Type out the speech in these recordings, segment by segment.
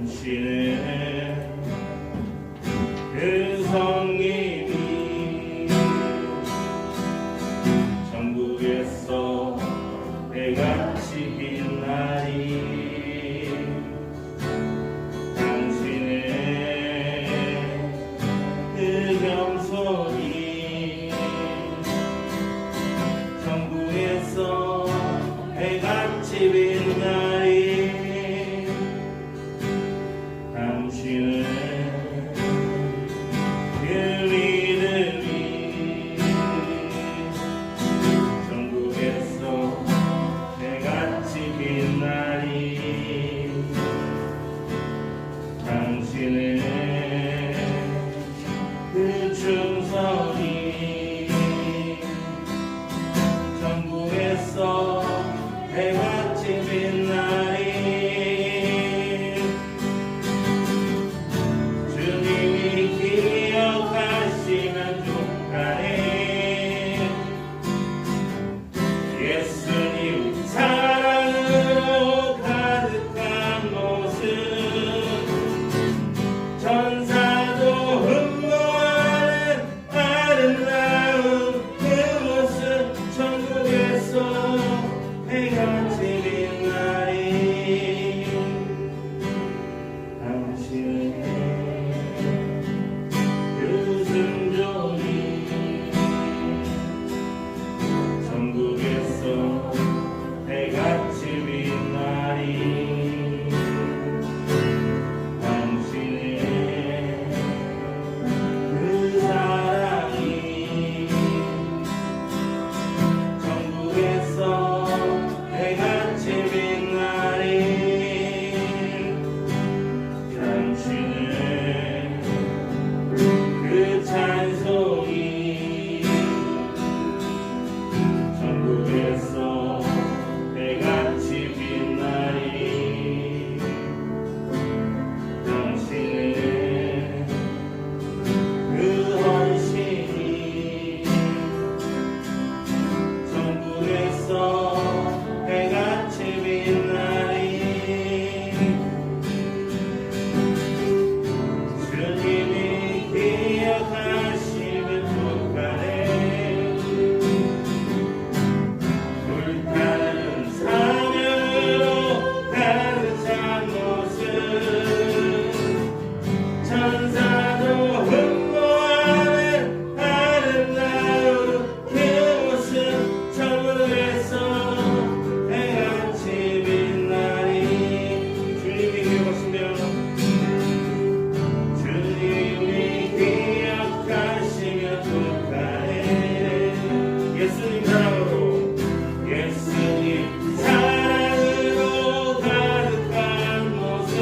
당신은 그 성님이 천국에서 해같이 빛나리. 당신의 그 겸손이 천국에서 해같이 빛나리. 당신은 그 믿음이 천국에서 해같이 빛나리. 당신은 그 충성이 천국에서 해같이 빛나리. 주님이 기억하시면 좋아해. 예수님 사랑으로 가득한 모습, 천사도 흠모하는 아름다운 그 모습, 천국에서 해같이 빛나리. 당신의 그 순종이 천국에서 해같이 빛나리. 당신의 그 사랑이 천국에서 해같이 빛나리. 당신의 그 찬송이 천국에서 해같이 빛나리. 당신의 그 헌신이 천국에서 해같이 빛나리. 주님이 기억하시면 좋아해. 불타는 사명으로 가득 찬 모습, 천사도 흠모하는 아름다운 그 모습, 천국에서 해같이 빛나리. 주님이 기억하시면 좋아해. 예수님 사랑으로, 예수님 사랑으로 가득한 모습,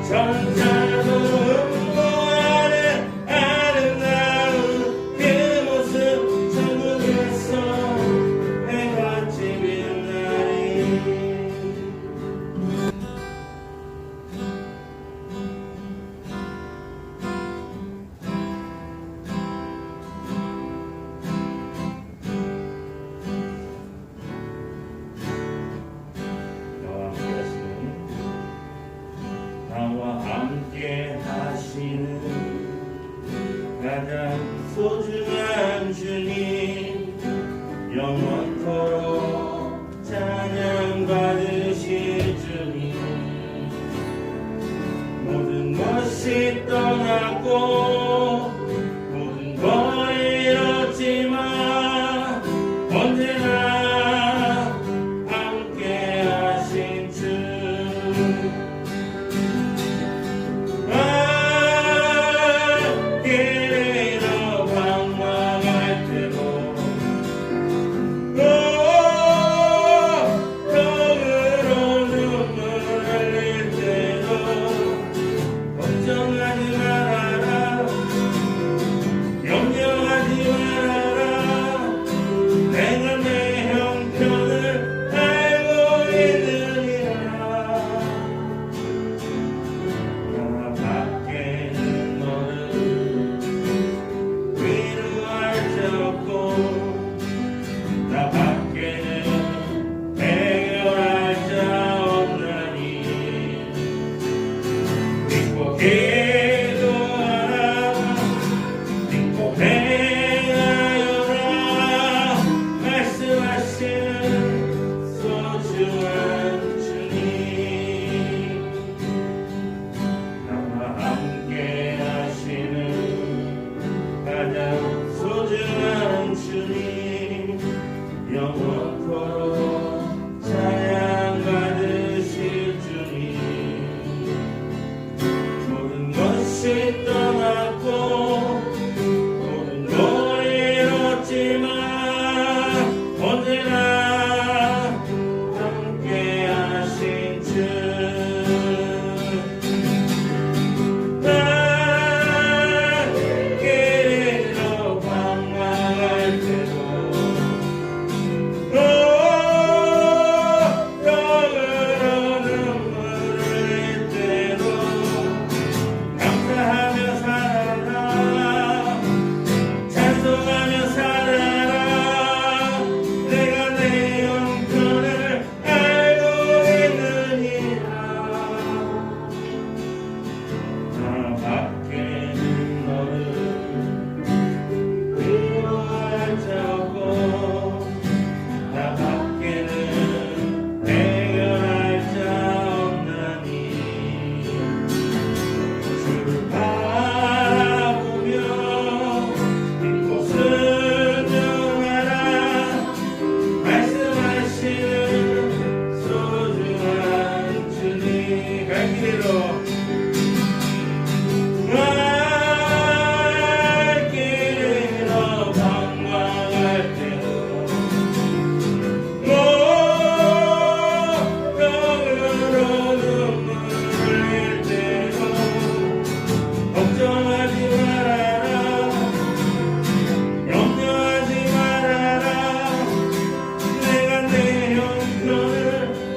천사도 흠모하는 아름다운 그 모습, 천국에서 해같이 빛나리. 나와 함께 하시는 가장 소중한 주님, 영원토록 찬양 받으실 주님. 모든 것이 떠나고 모든 걸 잃었지만 언제나 함께 하신 주. 길을 방황할 때도 병으로 눈물 흘릴 때도 걱정하지 말아라. 믿고 기도하라 믿고 행하여라 말씀하시는 소중한 주님 나와 함께 하시는 가장 소중한 주님 영원토록 찬양 받으실 주님 모든 것이 떠났고 모든 걸 잃었지만 언제나 함께 하신 주 길로 방황할 때도 영으로 눈물을 흘릴 때도 감사하며 살아라 찬송하며 살아라 내가 내 형편을 알고 있느니라 나 밖에는 너를 위로할 자 없고 나 밖에는 해결할 자 없나니 주를 바라보며 믿고 순종하라 말씀하시는 소중한 주님 갈 길로 갈 길로 방황할 때도 영으로 눈물 흘릴 때도 걱정하지 말아라 염려하지 말아라 내가 내 형편을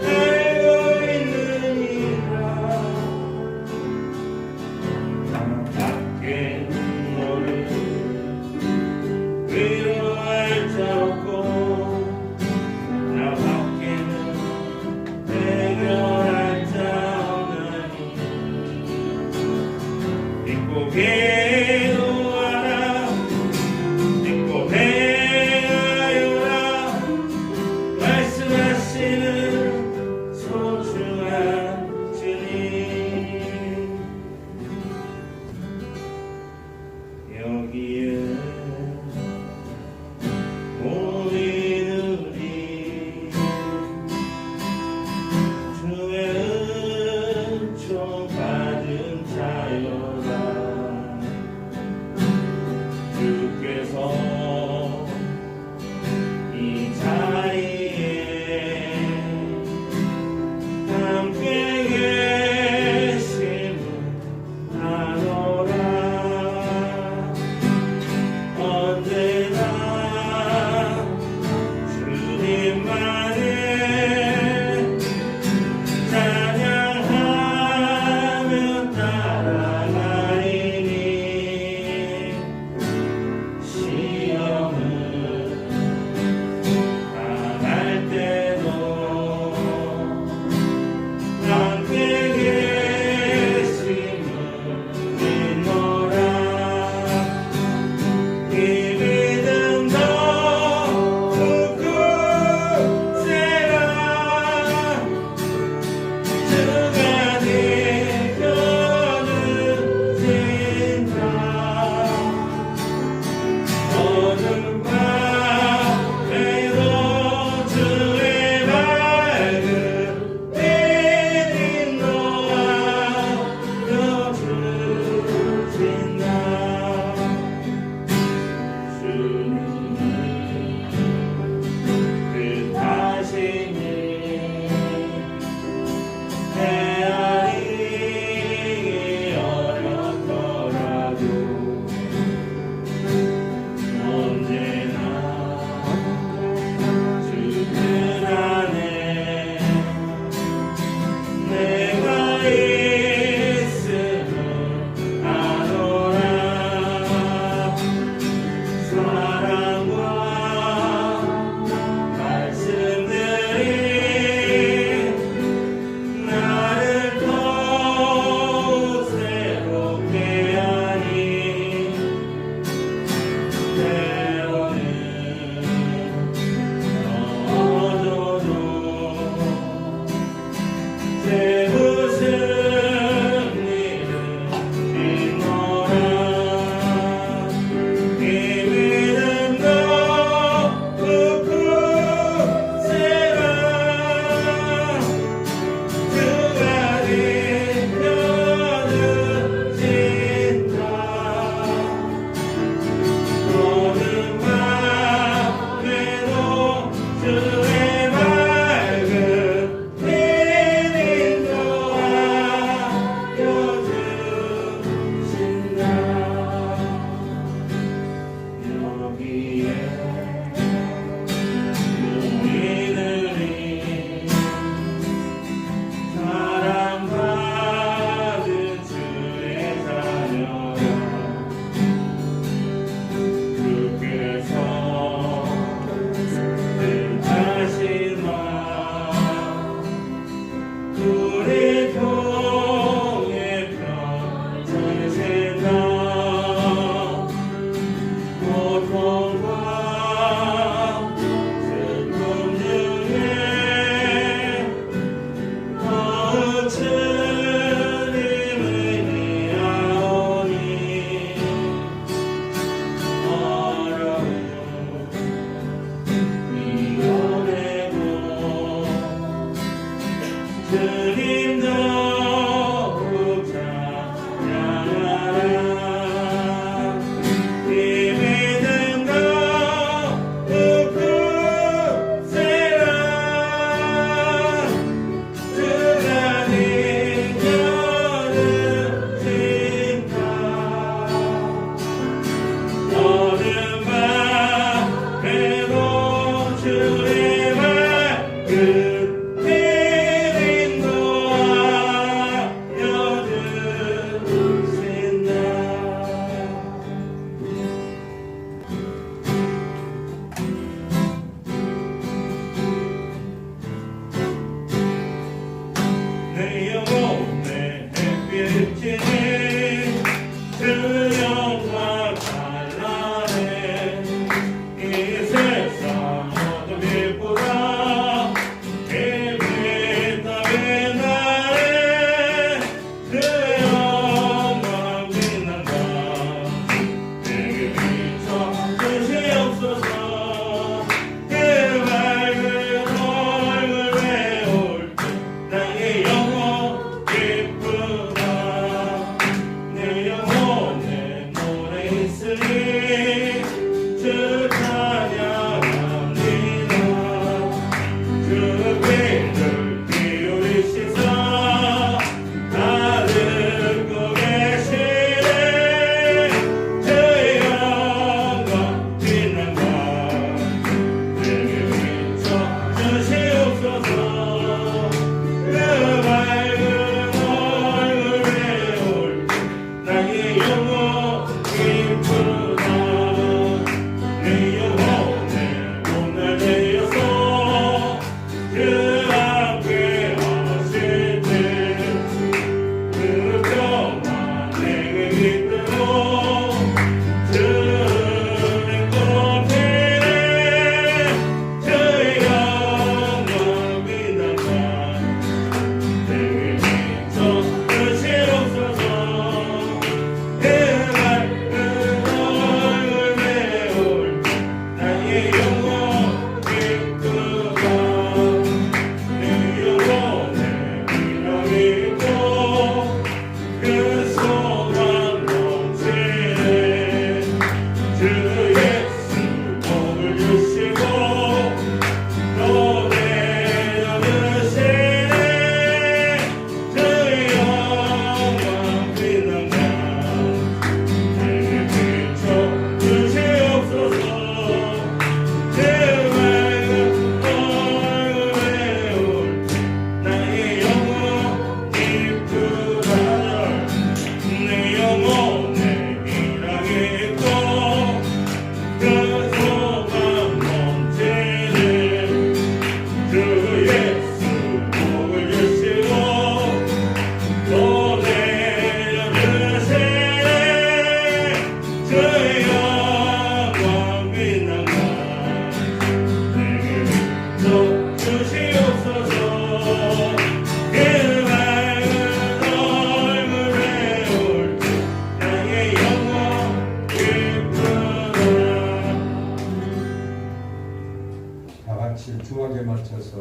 알고 있느니라 나 밖에는 너를 위로할 자 없고 나 밖에는 해결할 자 없나니 믿고 기도하라 믿고 행하여라 말씀하시는 소중한 주님 여기에 모이는 우리 주의 은총 받은 자여라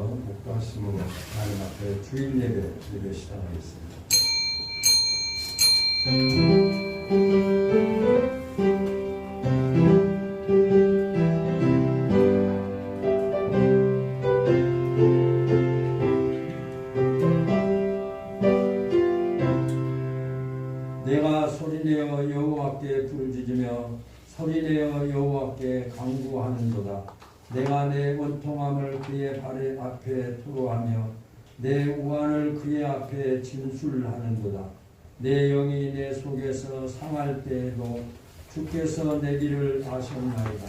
목도하심으로 하나님 앞에 주일 예배 시작하겠습니다. 내가 소리내어 여호와께 부르짖으며 소리내어 여호와께 간구하는도다. 내가 내 원통함을 그의 발 앞에 토로하며 내 우환을 그의 앞에 진술하는도다. 내 영이 내 속에서 상할 때에도 주께서 내 길을 아셨나이다.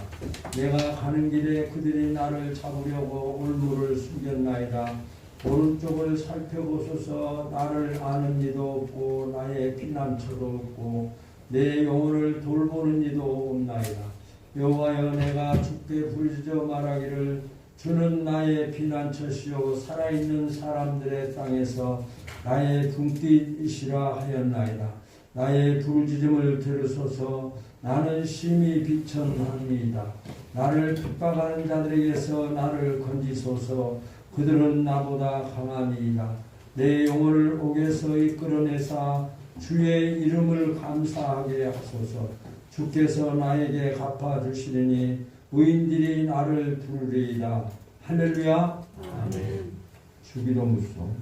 내가 가는 길에 그들이 나를 잡으려고 올무를 숨겼나이다. 오른쪽을 살펴보소서. 나를 아는 이도 없고 나의 피난처도 없고 내 영혼을 돌보는 이도 없나이다. 여호와여, 내가 주께 부르짖어 말하기를 주는 나의 피난처시요 살아있는 사람들의 땅에서 나의 등불이시라 하였나이다. 나의 부르짖음을 들으소서. 나는 심히 비천합니다. 나를 핍박하는 자들에게서 나를 건지소서. 그들은 나보다 강하니이다. 내 영혼을 옥에서 이끌어내사 주의 이름을 감사하게 하소서. 주께서 나에게 갚아주시리니 의인들이 나를 부르리이다. 할렐루야. 아멘. 주기도 무송.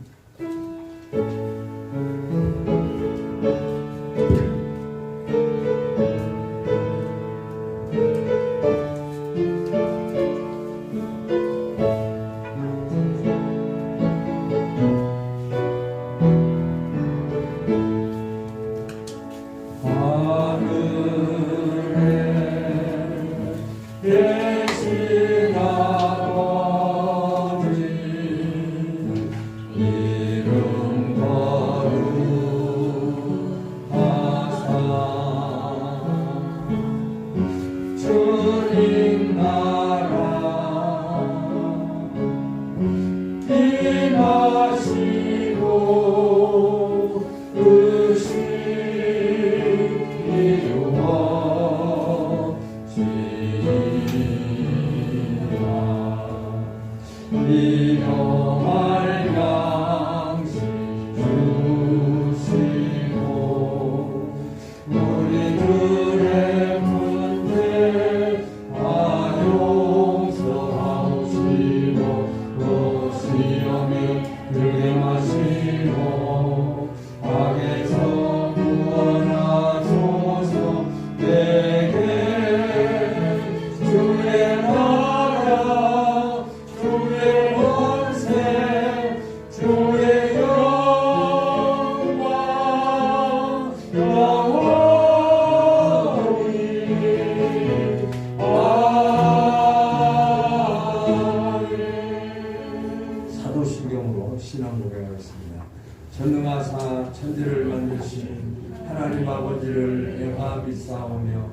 사도신경으로 신앙 고백하겠습니다. 전능하사 천지를 만드신 하나님 아버지를 내가 믿사오며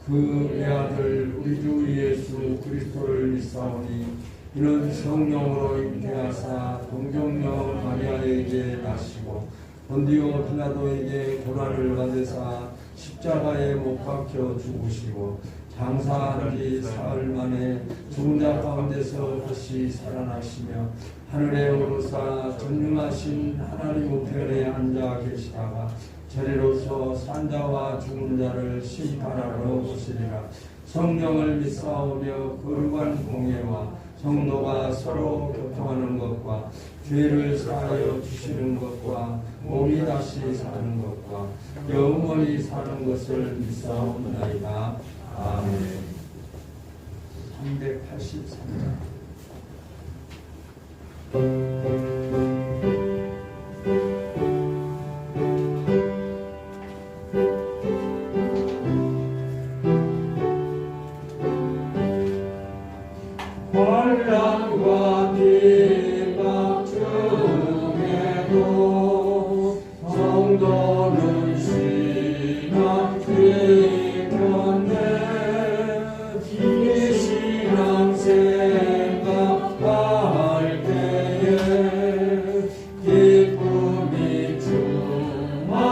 그 외아들 우리 주 예수 그리스도를 믿사오니 이는 성령으로 잉태하사 동정녀 마리아에게 나시고 본디오 빌라도에게 고난을 받으사 십자가에 못 박혀 죽으시고 장사한 지 사흘 만에 죽은 자 가운데서 다시 살아나시며 하늘에 오르사 전능하신 하나님 우편에 앉아 계시다가 저리로서 산자와 죽은 자를 심판하러 오시리라. 성령을 믿사오며 거룩한 공예와 성도가 서로 교통하는 것과 죄를 사하여 주시는 것과 몸이 다시 사는 것과 영원히 사는 것을 믿사옵나이다. 아멘. 383장 환난과 핍박 중에도 성도는 신앙 지켰네. 이 신앙 생각할 때에 기쁨이 충만하도다.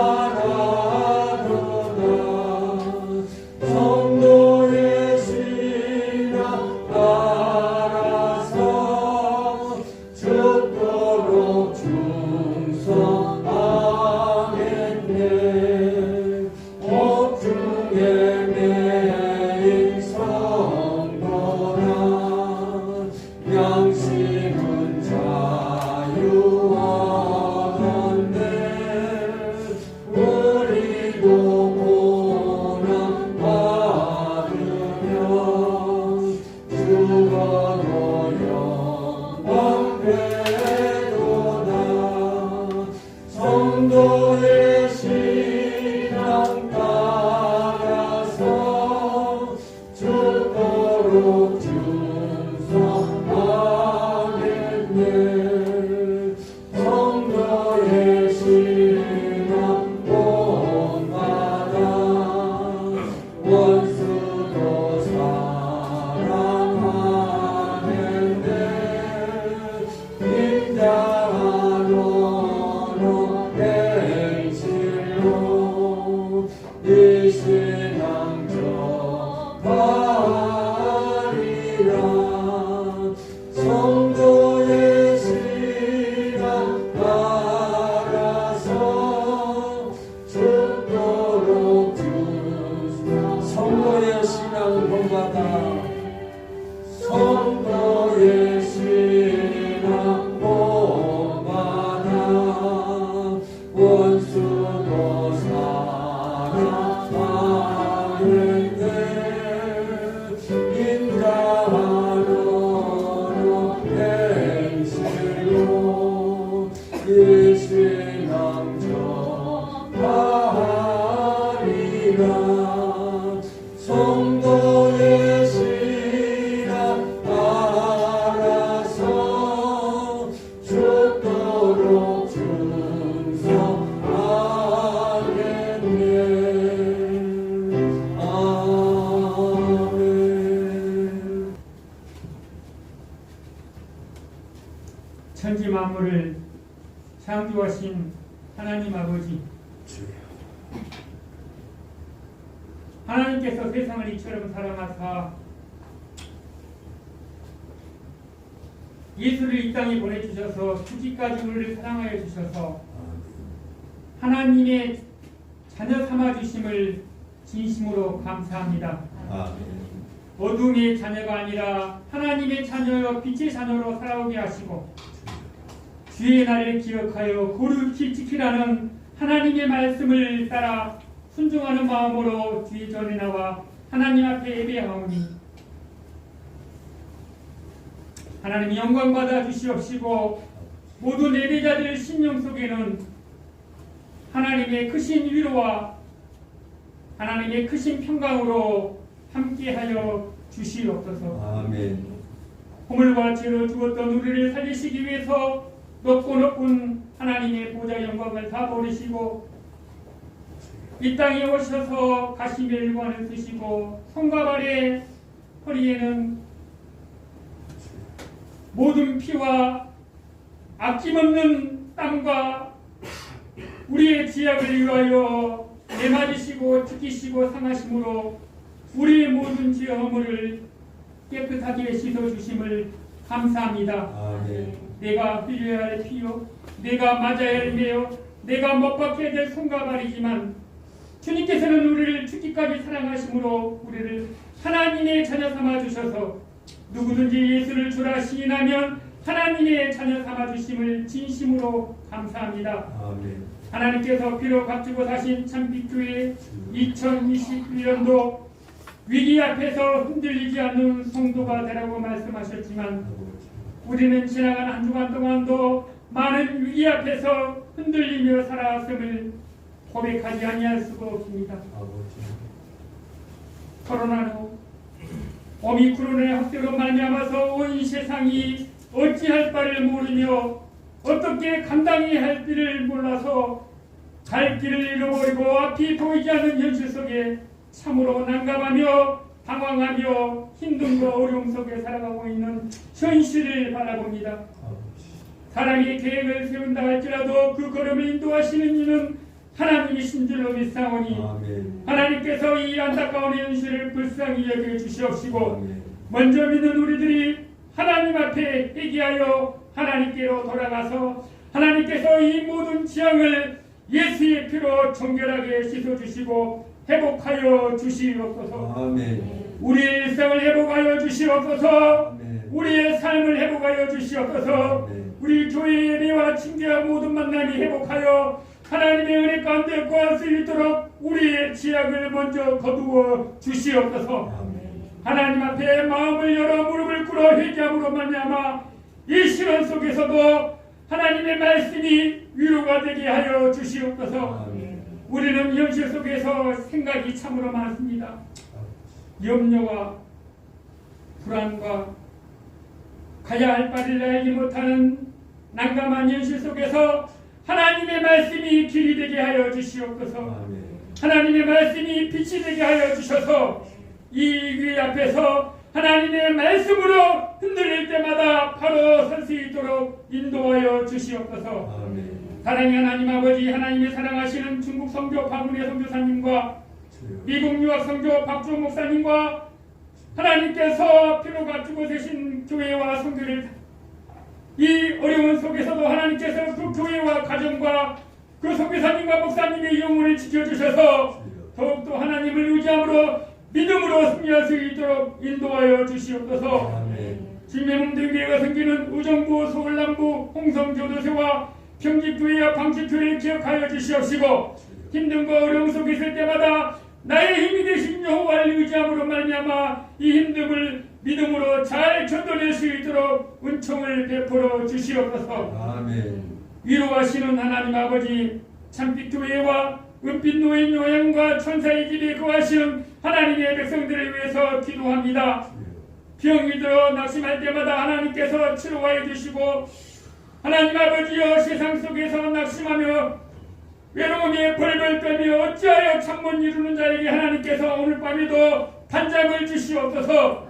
성도의 신앙 옥중에 매인 성도라 양심은 자유하던데 우리도 고난 받으며 죽어도 영광 되도다. 성도의 신앙 따라서 죽도록 준성하겠네. 성도의 신앙 본받아 원수도 사랑하는데 인자하노노 행실로 이 신앙 전하리라. 성도의 신앙 따라서 죽도록 성도의 신앙 본받아 성도의 신앙 본받아 원수도 사랑하는데 인자하노노 행실로 이 신앙 전하리라. 성도의 신앙 따라서 죽도록 준성하겠네. 아멘. 천지 만물을 창조하신 하나님 아버지, 하나님께서 세상을 이처럼 사랑하사 예수를 이 땅에 보내주셔서 죽기까지 우리를 사랑하여 주셔서 하나님의 자녀 삼아주심을 진심으로 감사합니다. 어둠의 자녀가 아니라 하나님의 자녀여 빛의 자녀로 살아오게 하시고 주의 날을 기억하여 거룩히 지키라는 하나님의 말씀을 따라 순종하는 마음으로 주의 전에 나와 하나님 앞에 예배하오니 하나님 영광 받아 주시옵시고 모든 예배자들 심령 속에는 하나님의 크신 위로와 하나님의 크신 평강으로 함께하여 주시옵소서. 아멘. 허물과 죄로 죽었던 우리를 살리시기 위해서 높고 높은 하나님의 보좌 영광을 다 버리시고 이 땅에 오셔서 가시며 일관을 쓰시고 손과 발에 허리에는 모든 피와 아낌없는 땀과 우리의 지약을 위하여 내맞으시고 지키시고 상하심으로 우리의 모든 죄 허물을 깨끗하게 씻어주심을 감사합니다. 아멘. 내가 흘려야 할 피요, 내가 맞아야 할 매요, 내가 못 박혀야 될 손과 발이지만 주님께서는 우리를 죽기까지 사랑하심으로 우리를 하나님의 자녀 삼아 주셔서 누구든지 예수를 주라 시인하면 하나님의 자녀 삼아 주심을 진심으로 감사합니다. 아멘. 하나님께서 피로 값주고 사신 참빛교회 2021년도 위기 앞에서 흔들리지 않는 성도가 되라고 말씀하셨지만 우리는 지나간 한 주간 동안도 많은 위기 앞에서 흔들리며 살아왔음을 고백하지 아니할 수가 없습니다. 코로나로 오미크론의 확대로 말미암아서 온 세상이 어찌할 바를 모르며 어떻게 감당해야 할 길을 몰라서 갈 길을 잃어버리고 앞이 보이지 않는 현실 속에 참으로 난감하며 당황하며 힘듦과 어려움 속에 살아가고 있는 현실을 바라봅니다. 사람이 계획을 세운다 할지라도 그 걸음을 인도하시는 이는 하나님이신 줄로 믿사오니 하나님께서 이 안타까운 현실을 불쌍히 여겨 주시옵시고 먼저 믿는 우리들이 하나님 앞에 회개하여 하나님께로 돌아가서 하나님께서 이 모든 지향을 예수의 피로 정결하게 씻어주시고 회복하여 주시옵소서. 아멘. 우리의 일상을 회복하여 주시옵소서. 아멘. 우리의 삶을 회복하여 주시옵소서. 아멘. 우리 교회의 예배와 친교와 모든 만남이 회복하여 하나님의 은혜 가운데 거할 수 있도록 우리의 지약을 먼저 거두어 주시옵소서. 아멘. 하나님 앞에 마음을 열어 무릎을 꿇어 회개함으로 말미암아 이 시련 속에서도 하나님의 말씀이 위로가 되게 하여 주시옵소서. 아멘. 우리는 현실 속에서 생각이 참으로 많습니다. 염려와 불안과 가야 할 바를 알지 못하는 난감한 현실 속에서 하나님의 말씀이 길이 되게 하여 주시옵소서. 아멘. 하나님의 말씀이 빛이 되게 하여 주셔서 이 길 앞에서 하나님의 말씀으로 흔들릴 때마다 바로 설 수 있도록 인도하여 주시옵소서. 아멘. 사랑의 하나님 아버지, 하나님의 사랑하시는 중국 성교 박은혜 선교사님과 주여. 미국 유학 성교 박주호 목사님과 하나님께서 피로가 주고 계신 교회와 성교를 이 어려운 속에서도 하나님께서 그 교회와 가정과 그 선교사님과 목사님의 영혼을 지켜주셔서 더욱더 하나님을 의지함으로 믿음으로 승리할 수 있도록 인도하여 주시옵소서. 아멘. 주님의 몸된 교회가 생기는 의정부, 서울남부, 홍성교도소와 평직교회와 방직교회를 기억하여 주시옵시고 힘든과 어려움 속에 있을 때마다 나의 힘이 되신 여호와를 의지함으로 말미암아 이 힘듦을 믿음으로 잘 견뎌낼 수 있도록 은총을 베풀어 주시옵소서. 아멘. 위로하시는 하나님 아버지, 참빛교회와 은빛 노인 요양과 천사의 집에 거하시는 하나님의 백성들을 위해서 기도합니다. 병이 들어 낙심할 때마다 하나님께서 치료하여 주시고 하나님 아버지여 세상 속에서 낙심하며 외로움에 벌벌 떨며 어찌하여 잠못 이루는 자에게 하나님께서 오늘 밤에도 단장을 주시옵소서.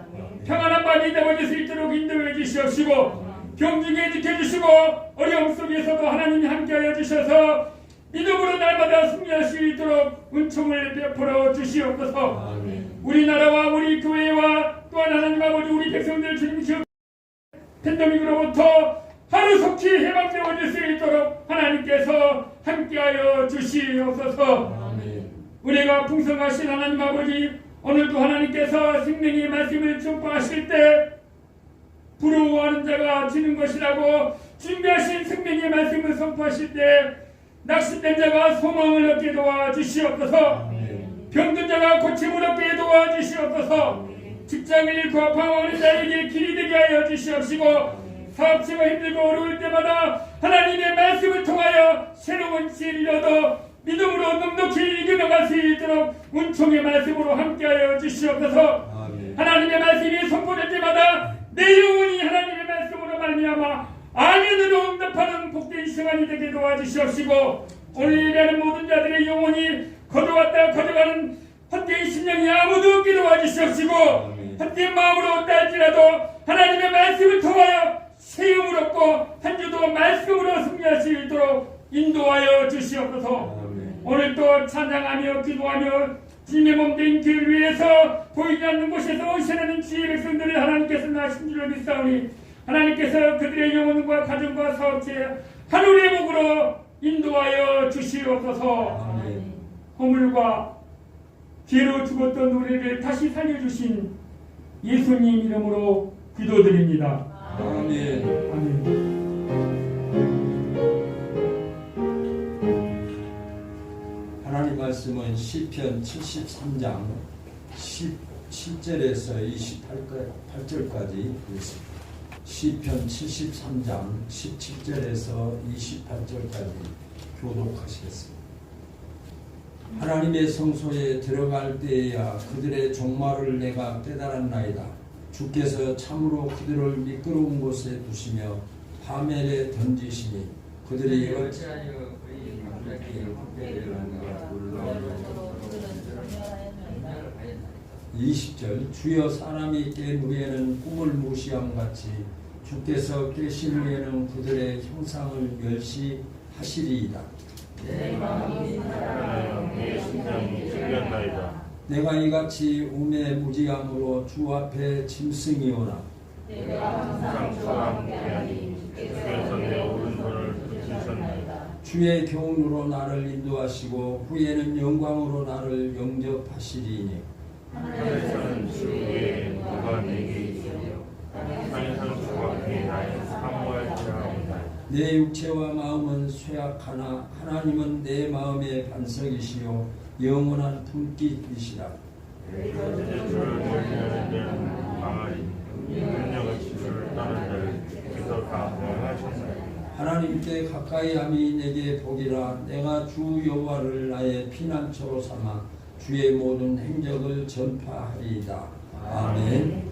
평안한 밤이 되어질 수 있도록 인도해 주시옵시고 병중에 지켜주시고 어려움 속에서도 하나님이 함께하여 주셔서 믿음으로 날마다 승리할 수 있도록 은총을 베풀어 주시옵소서. 아멘. 우리나라와 우리 교회와 또한 하나님 아버지 우리 백성들 주님 기업 팬데믹으로부터 하루속히 해방되어질 수 있도록 하나님께서 함께하여 주시옵소서. 아멘. 은혜가 풍성하신 하나님 아버지, 오늘도 하나님께서 생명의 말씀을 전파하실 때 부러워하는 자가 지는 것이라고 준비하신 생명의 말씀을 선포하실 때 낙심된 자가 소망을 얻게 도와주시옵소서. 병든 자가 고침을 얻게 도와주시옵소서. 직장을 잃고 방황하는 자에게 길이 되게 하여 주시옵시고 사업체가 힘들고 어려울 때마다 하나님의 말씀을 통하여 새로운 지혜를 얻어 믿음으로 넉넉히 이겨나갈 수 있도록 은총의 말씀으로 함께하여 주시옵소서. 아멘. 하나님의 말씀이 선포될 때마다 내 영혼이 하나님의 말씀으로 말미암아 아멘으로 응답하는 복된 시간이 되게 도와주시옵시고 오늘 예배하는 모든 자들의 영혼이 거둬왔다 거둬가는 헛된 심령이 아무도 없게 도와주시옵시고 헛된 마음으로 얻다 할지라도 하나님의 말씀을 통하여 세움을 얻고 한 주도 말씀으로 승리할 수 있도록 인도하여 주시옵소서. 오늘도 찬양하며 기도하며 주님의 몸된 길 위에서 보이지 않는 곳에서 오시는 주의 백성들을 하나님께서 나신 줄로 믿사오니 하나님께서 그들의 영혼과 가정과 사업체 하늘의 복으로 인도하여 주시옵소서. 허물과 죄로 죽었던 우리를 다시 살려주신 예수님 이름으로 기도드립니다. 아멘. 아멘. 하나님 말씀은 시편 73장 17절에서 28절까지 있습니다. 시편 73장 17절에서 28절까지 교독하시겠습니다. 하나님의 성소에 들어갈 때에야 그들의 종말을 내가 깨달았나이다. 주께서 참으로 그들을 미끄러운 곳에 두시며 파멸에 던지시니 그들이 어찌하여 그의 갑자기 헛되려는가. 20절 주여 사람이 깬 후에는 꿈을 무시함같이 주께서 깨신 후에는 그들의 형상을 멸시하시리이다. 내 마음이 살아나여 내 심장이 찔렸나이다. 내가 이같이 우매 무지함으로 주 앞에 짐승이오나 내가 항상 주와 함께하니 주께서 내 오른손을 붙이셨나이다. 주의 교훈으로 나를 인도하시고 후에는 영광으로 나를 영접하시리니 하늘에서는 주 외에 누가 내게 있으며 땅에서는 주 앞에 나의 사모할 자가 없나이다. 내 육체와 마음은 쇠약하나 하나님은 내 마음의 반석이시요 영원한 품깃이시라. 주를 멀리하는 자는 망하리니 능력없이 주를 떠난 자를 주께서 다 멸하셨나이다. 하나님께 가까이함이 내게 복이라. 내가 주 여호와를 나의 피난처로 삼아 주의 모든 행적을 전파하리이다. 아멘.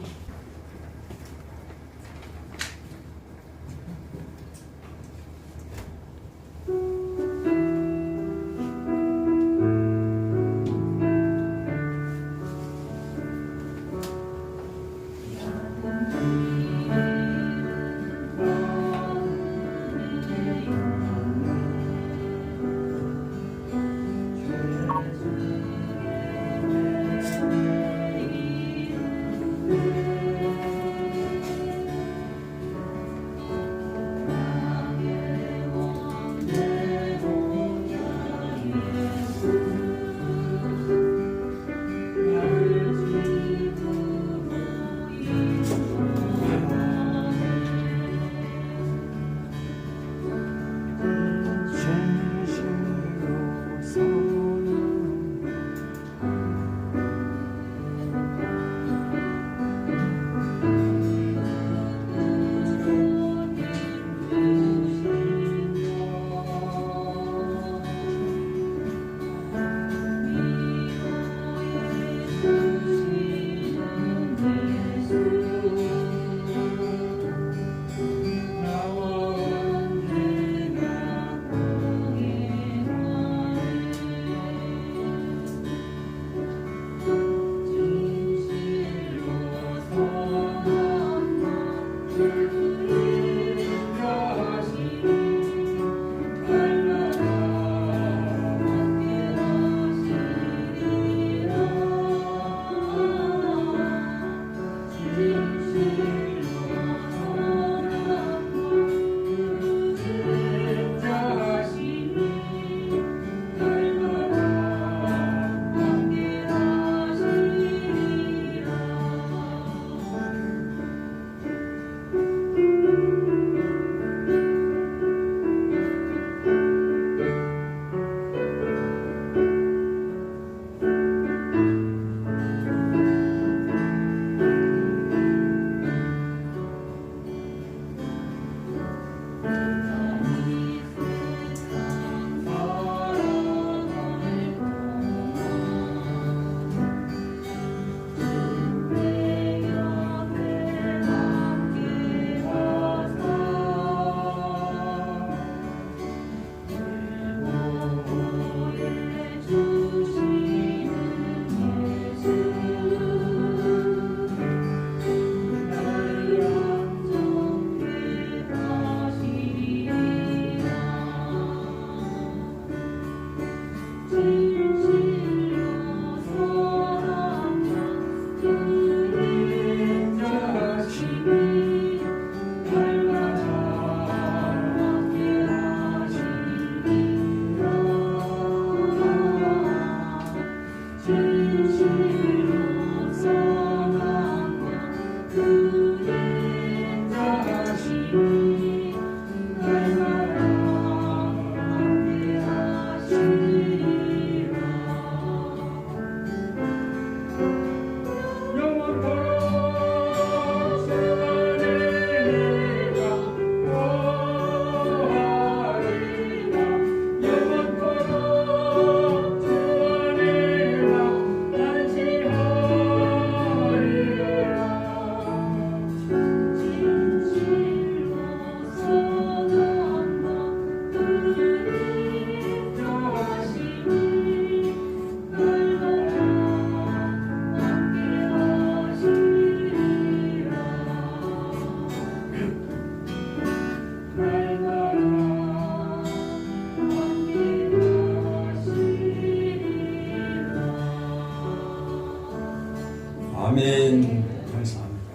아멘. 감사합니다.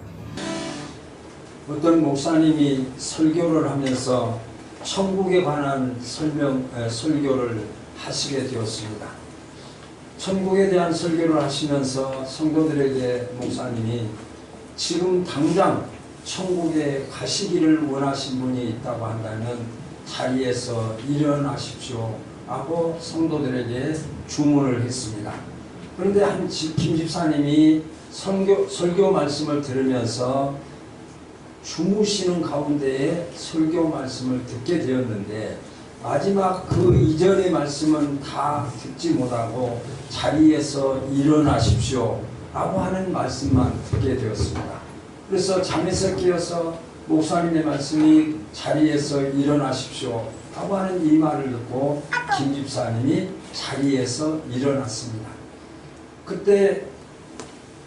어떤 목사님이 설교를 하면서 천국에 관한 설교를 하시게 되었습니다. 천국에 대한 설교를 하시면서 성도들에게 목사님이 지금 당장 천국에 가시기를 원하신 분이 있다고 한다면 자리에서 일어나십시오 하고 성도들에게 주문을 했습니다. 그런데 김 집사님이 설교 말씀을 들으면서 주무시는 가운데에 설교 말씀을 듣게 되었는데 마지막 그 이전의 말씀은 다 듣지 못하고 자리에서 일어나십시오 라고 하는 말씀만 듣게 되었습니다. 그래서 잠에서 깨어서 목사님의 말씀이 자리에서 일어나십시오 라고 하는 이 말을 듣고 김 집사님이 자리에서 일어났습니다. 그때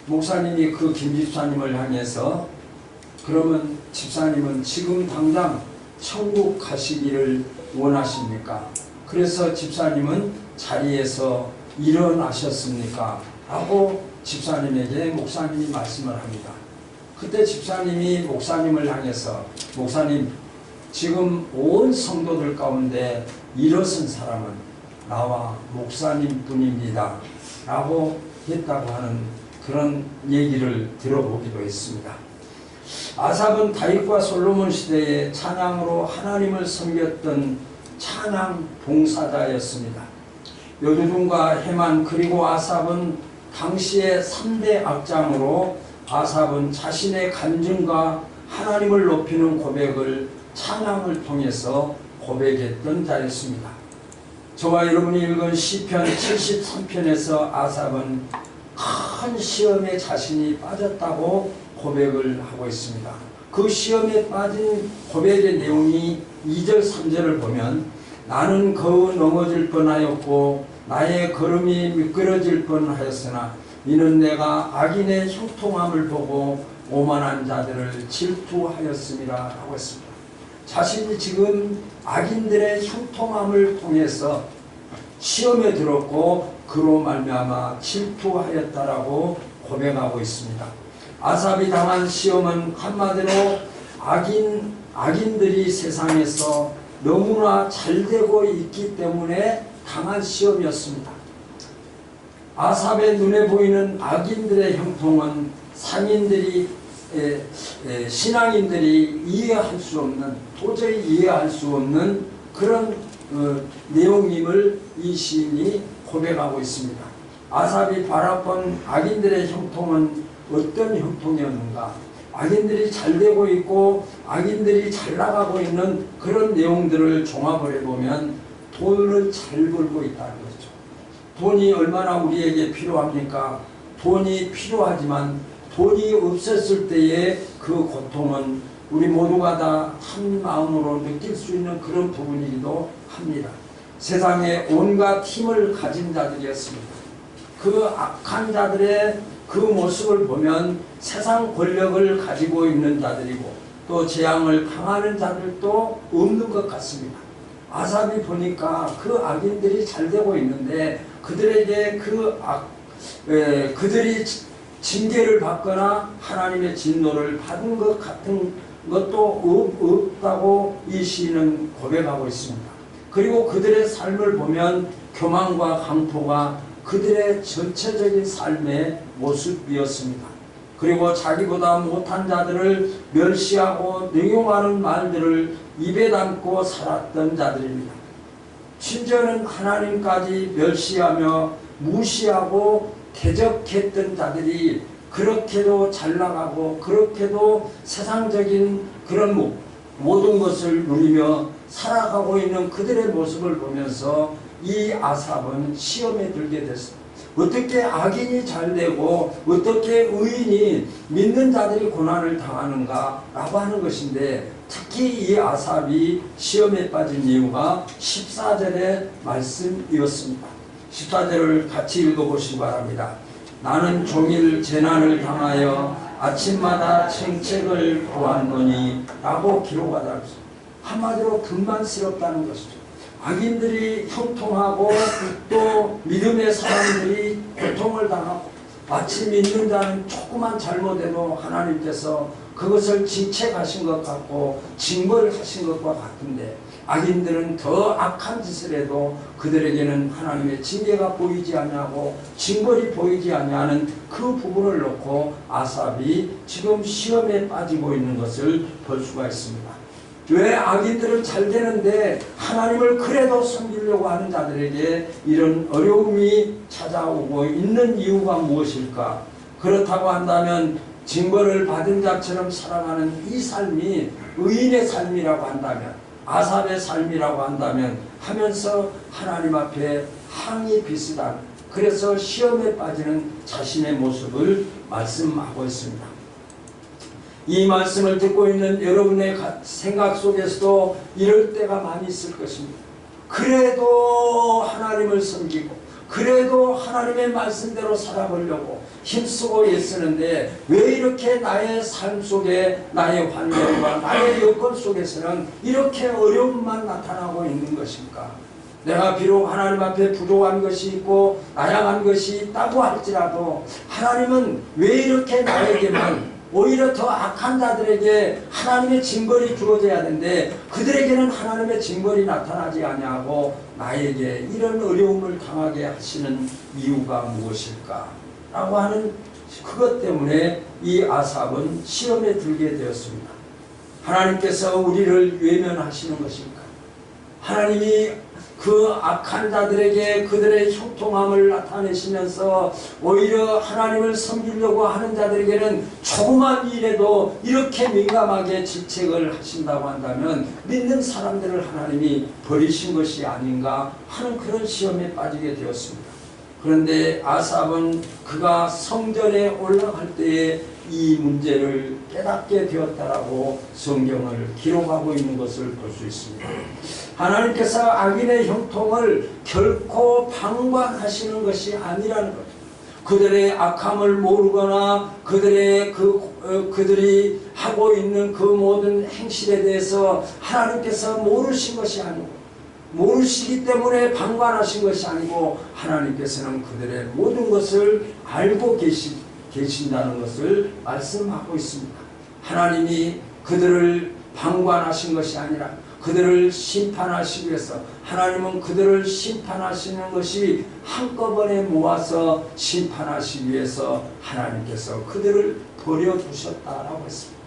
목사님이 그 김 집사님을 향해서 그러면 집사님은 지금 당장 천국 가시기를 원하십니까? 그래서 집사님은 자리에서 일어나셨습니까? 하고 집사님에게 목사님이 말씀을 합니다. 그때 집사님이 목사님을 향해서 목사님, 지금 온 성도들 가운데 일어선 사람은 나와 목사님 뿐입니다 라고 했다고 하는 그런 얘기를 들어보기도 했습니다. 아삽은 다윗과 솔로몬 시대에 찬양으로 하나님을 섬겼던 찬양 봉사자였습니다. 여두둔과 헤만 그리고 아삽은 당시의 3대 악장으로 아삽은 자신의 간증과 하나님을 높이는 고백을 찬양을 통해서 고백했던 자였습니다. 저와 여러분이 읽은 시편 73편에서 아삽은 큰 시험에 자신이 빠졌다고 고백을 하고 있습니다. 그 시험에 빠진 고백의 내용이 2절 3절을 보면 나는 거의 넘어질 뻔하였고 나의 걸음이 미끄러질 뻔하였으나 이는 내가 악인의 형통함을 보고 오만한 자들을 질투하였음이라 하고 했습니다. 자신이 지금 악인들의 형통함을 통해서 시험에 들었고 그로 말미암아 질투하였다라고 고백하고 있습니다. 아삽이 당한 시험은 한마디로 악인들이 세상에서 너무나 잘되고 있기 때문에 당한 시험이었습니다. 아삽의 눈에 보이는 악인들의 형통은 상인들이 신앙인들이 이해할 수 없는, 도저히 이해할 수 없는 그런 내용임을 이 시인이 고백하고 있습니다. 아삽이 바라본 악인들의 형통은 어떤 형통이었는가? 악인들이 잘되고 있고 악인들이 잘 나가고 있는 그런 내용들을 종합을 해보면 돈을 잘 벌고 있다는 거죠. 돈이 얼마나 우리에게 필요합니까? 돈이 필요하지만 돈이 없었을 때의 그 고통은 우리 모두가 다 한 마음으로 느낄 수 있는 그런 부분이기도 합니다. 세상에 온갖 힘을 가진 자들이었습니다. 그 악한 자들의 그 모습을 보면 세상 권력을 가지고 있는 자들이고 또 재앙을 당하는 자들도 없는 것 같습니다. 아삽이 보니까 그 악인들이 잘 되고 있는데 그들에게 그들이 징계를 받거나 하나님의 진노를 받은 것 같은 것도 없다고 이 시인은 고백하고 있습니다. 그리고 그들의 삶을 보면 교만과 강포가 그들의 전체적인 삶의 모습이었습니다. 그리고 자기보다 못한 자들을 멸시하고 능용하는 말들을 입에 담고 살았던 자들입니다. 심지어는 하나님까지 멸시하며 무시하고 대적했던 자들이 그렇게도 잘 나가고 그렇게도 세상적인 그런 모든 것을 누리며 살아가고 있는 그들의 모습을 보면서 이 아삽은 시험에 들게 됐습니다. 어떻게 악인이 잘되고 어떻게 의인이 믿는 자들이 고난을 당하는가 라고 하는 것인데 특히 이 아삽이 시험에 빠진 이유가 14절의 말씀이었습니다. 14절을 같이 읽어보시기 바랍니다. 나는 종일 재난을 당하여 아침마다 생책을 보았노니 라고 기록하다 했습니다. 한마디로 금만스럽다는 것이죠. 악인들이 형통하고 또 믿음의 사람들이 고통을 당하고 마치 믿는 자는 조그만 잘못해도 하나님께서 그것을 직책하신 것 같고 징벌하신 것과 같은데 악인들은 더 악한 짓을 해도 그들에게는 하나님의 징계가 보이지 아니하고 징벌이 보이지 아니하는 그 부분을 놓고 아삽이 지금 시험에 빠지고 있는 것을 볼 수가 있습니다. 왜 악인들은 잘 되는데 하나님을 그래도 섬기려고 하는 자들에게 이런 어려움이 찾아오고 있는 이유가 무엇일까? 그렇다고 한다면 징벌을 받은 자처럼 살아가는 이 삶이 의인의 삶이라고 한다면, 아삽의 삶이라고 한다면 하면서 하나님 앞에 항이 비슷한, 그래서 시험에 빠지는 자신의 모습을 말씀하고 있습니다. 이 말씀을 듣고 있는 여러분의 생각 속에서도 이럴 때가 많이 있을 것입니다. 그래도 하나님을 섬기고 그래도 하나님의 말씀대로 살아보려고 힘쓰고 애쓰는데 왜 이렇게 나의 삶 속에 나의 환경과 나의 여건 속에서는 이렇게 어려움만 나타나고 있는 것입니까? 내가 비록 하나님 앞에 부족한 것이 있고 나약한 것이 있다고 할지라도 하나님은 왜 이렇게 나에게만 오히려 더 악한 자들에게 하나님의 징벌이 주어져야 되는데 그들에게는 하나님의 징벌이 나타나지 아니하고 나에게 이런 어려움을 당하게 하시는 이유가 무엇일까? 라고 하는 그것 때문에 이 아삽은 시험에 들게 되었습니다. 하나님께서 우리를 외면하시는 것입니까? 하나님이 그 악한 자들에게 그들의 형통함을 나타내시면서 오히려 하나님을 섬기려고 하는 자들에게는 조그만 일에도 이렇게 민감하게 질책을 하신다고 한다면 믿는 사람들을 하나님이 버리신 것이 아닌가 하는 그런 시험에 빠지게 되었습니다. 그런데 아삽은 그가 성전에 올라갈 때에 이 문제를 깨닫게 되었다라고 성경을 기록하고 있는 것을 볼 수 있습니다. 하나님께서 악인의 형통을 결코 방관하시는 것이 아니라는 것. 그들의 악함을 모르거나 그들이 하고 있는 그 모든 행실에 대해서 하나님께서 모르신 것이 아니고 모르시기 때문에 방관하신 것이 아니고 하나님께서는 그들의 모든 것을 알고 계신다는 것을 말씀하고 있습니다. 하나님이 그들을 방관하신 것이 아니라 그들을 심판하시기 위해서 하나님은 그들을 심판하시는 것이 한꺼번에 모아서 심판하시기 위해서 하나님께서 그들을 버려두셨다라고 했습니다.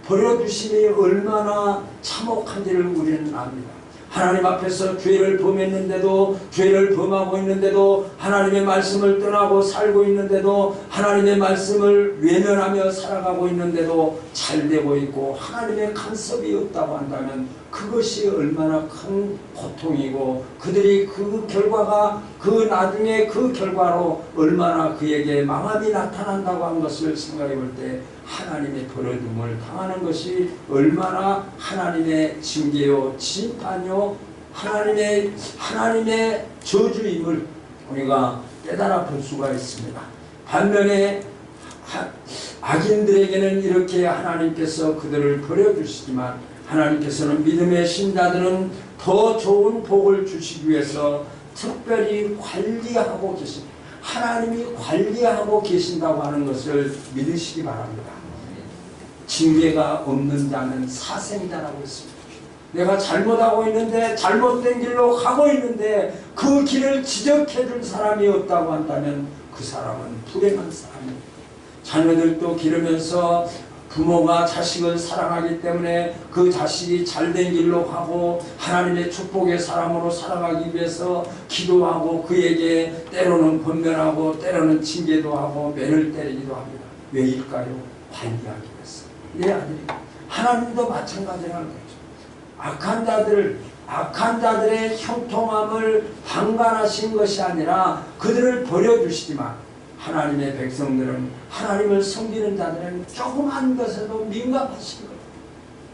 버려두심이 얼마나 참혹한지를 우리는 압니다. 하나님 앞에서 죄를 범했는데도 죄를 범하고 있는데도 하나님의 말씀을 떠나고 살고 있는데도 하나님의 말씀을 외면하며 살아가고 있는데도 잘 되고 있고 하나님의 간섭이 없다고 한다면 그것이 얼마나 큰 고통이고 그들이 그 결과가 그 나중에 그 결과로 얼마나 그에게 망함이 나타난다고 하는 것을 생각해 볼 때 하나님의 버려둠을 당하는 것이 얼마나 하나님의 징계요 심판요 하나님의 저주임을 우리가 깨달아 볼 수가 있습니다. 반면에 악인들에게는 이렇게 하나님께서 그들을 버려주시지만 하나님께서는 믿음의 신자들은 더 좋은 복을 주시기 위해서 특별히 관리하고 계십니다. 하나님이 관리하고 계신다고 하는 것을 믿으시기 바랍니다. 징계가 없는 자는 사생자라고 했습니다. 내가 잘못하고 있는데 잘못된 길로 가고 있는데 그 길을 지적해 줄 사람이 없다고 한다면 그 사람은 불행한 사람입니다. 자녀들도 기르면서 부모가 자식을 사랑하기 때문에 그 자식이 잘된 길로 가고 하나님의 축복의 사람으로 살아가기 위해서 기도하고 그에게 때로는 권면하고 때로는 징계도 하고 매를 때리기도 합니다. 왜일까요? 관리하기 위해서. 내 아들이 하나님도 마찬가지라는 거죠. 악한 자들의 형통함을 방관하신 것이 아니라 그들을 버려주시지만 하나님의 백성들은 하나님을 섬기는 자들은 조그만 것에도 민감하신 거예요.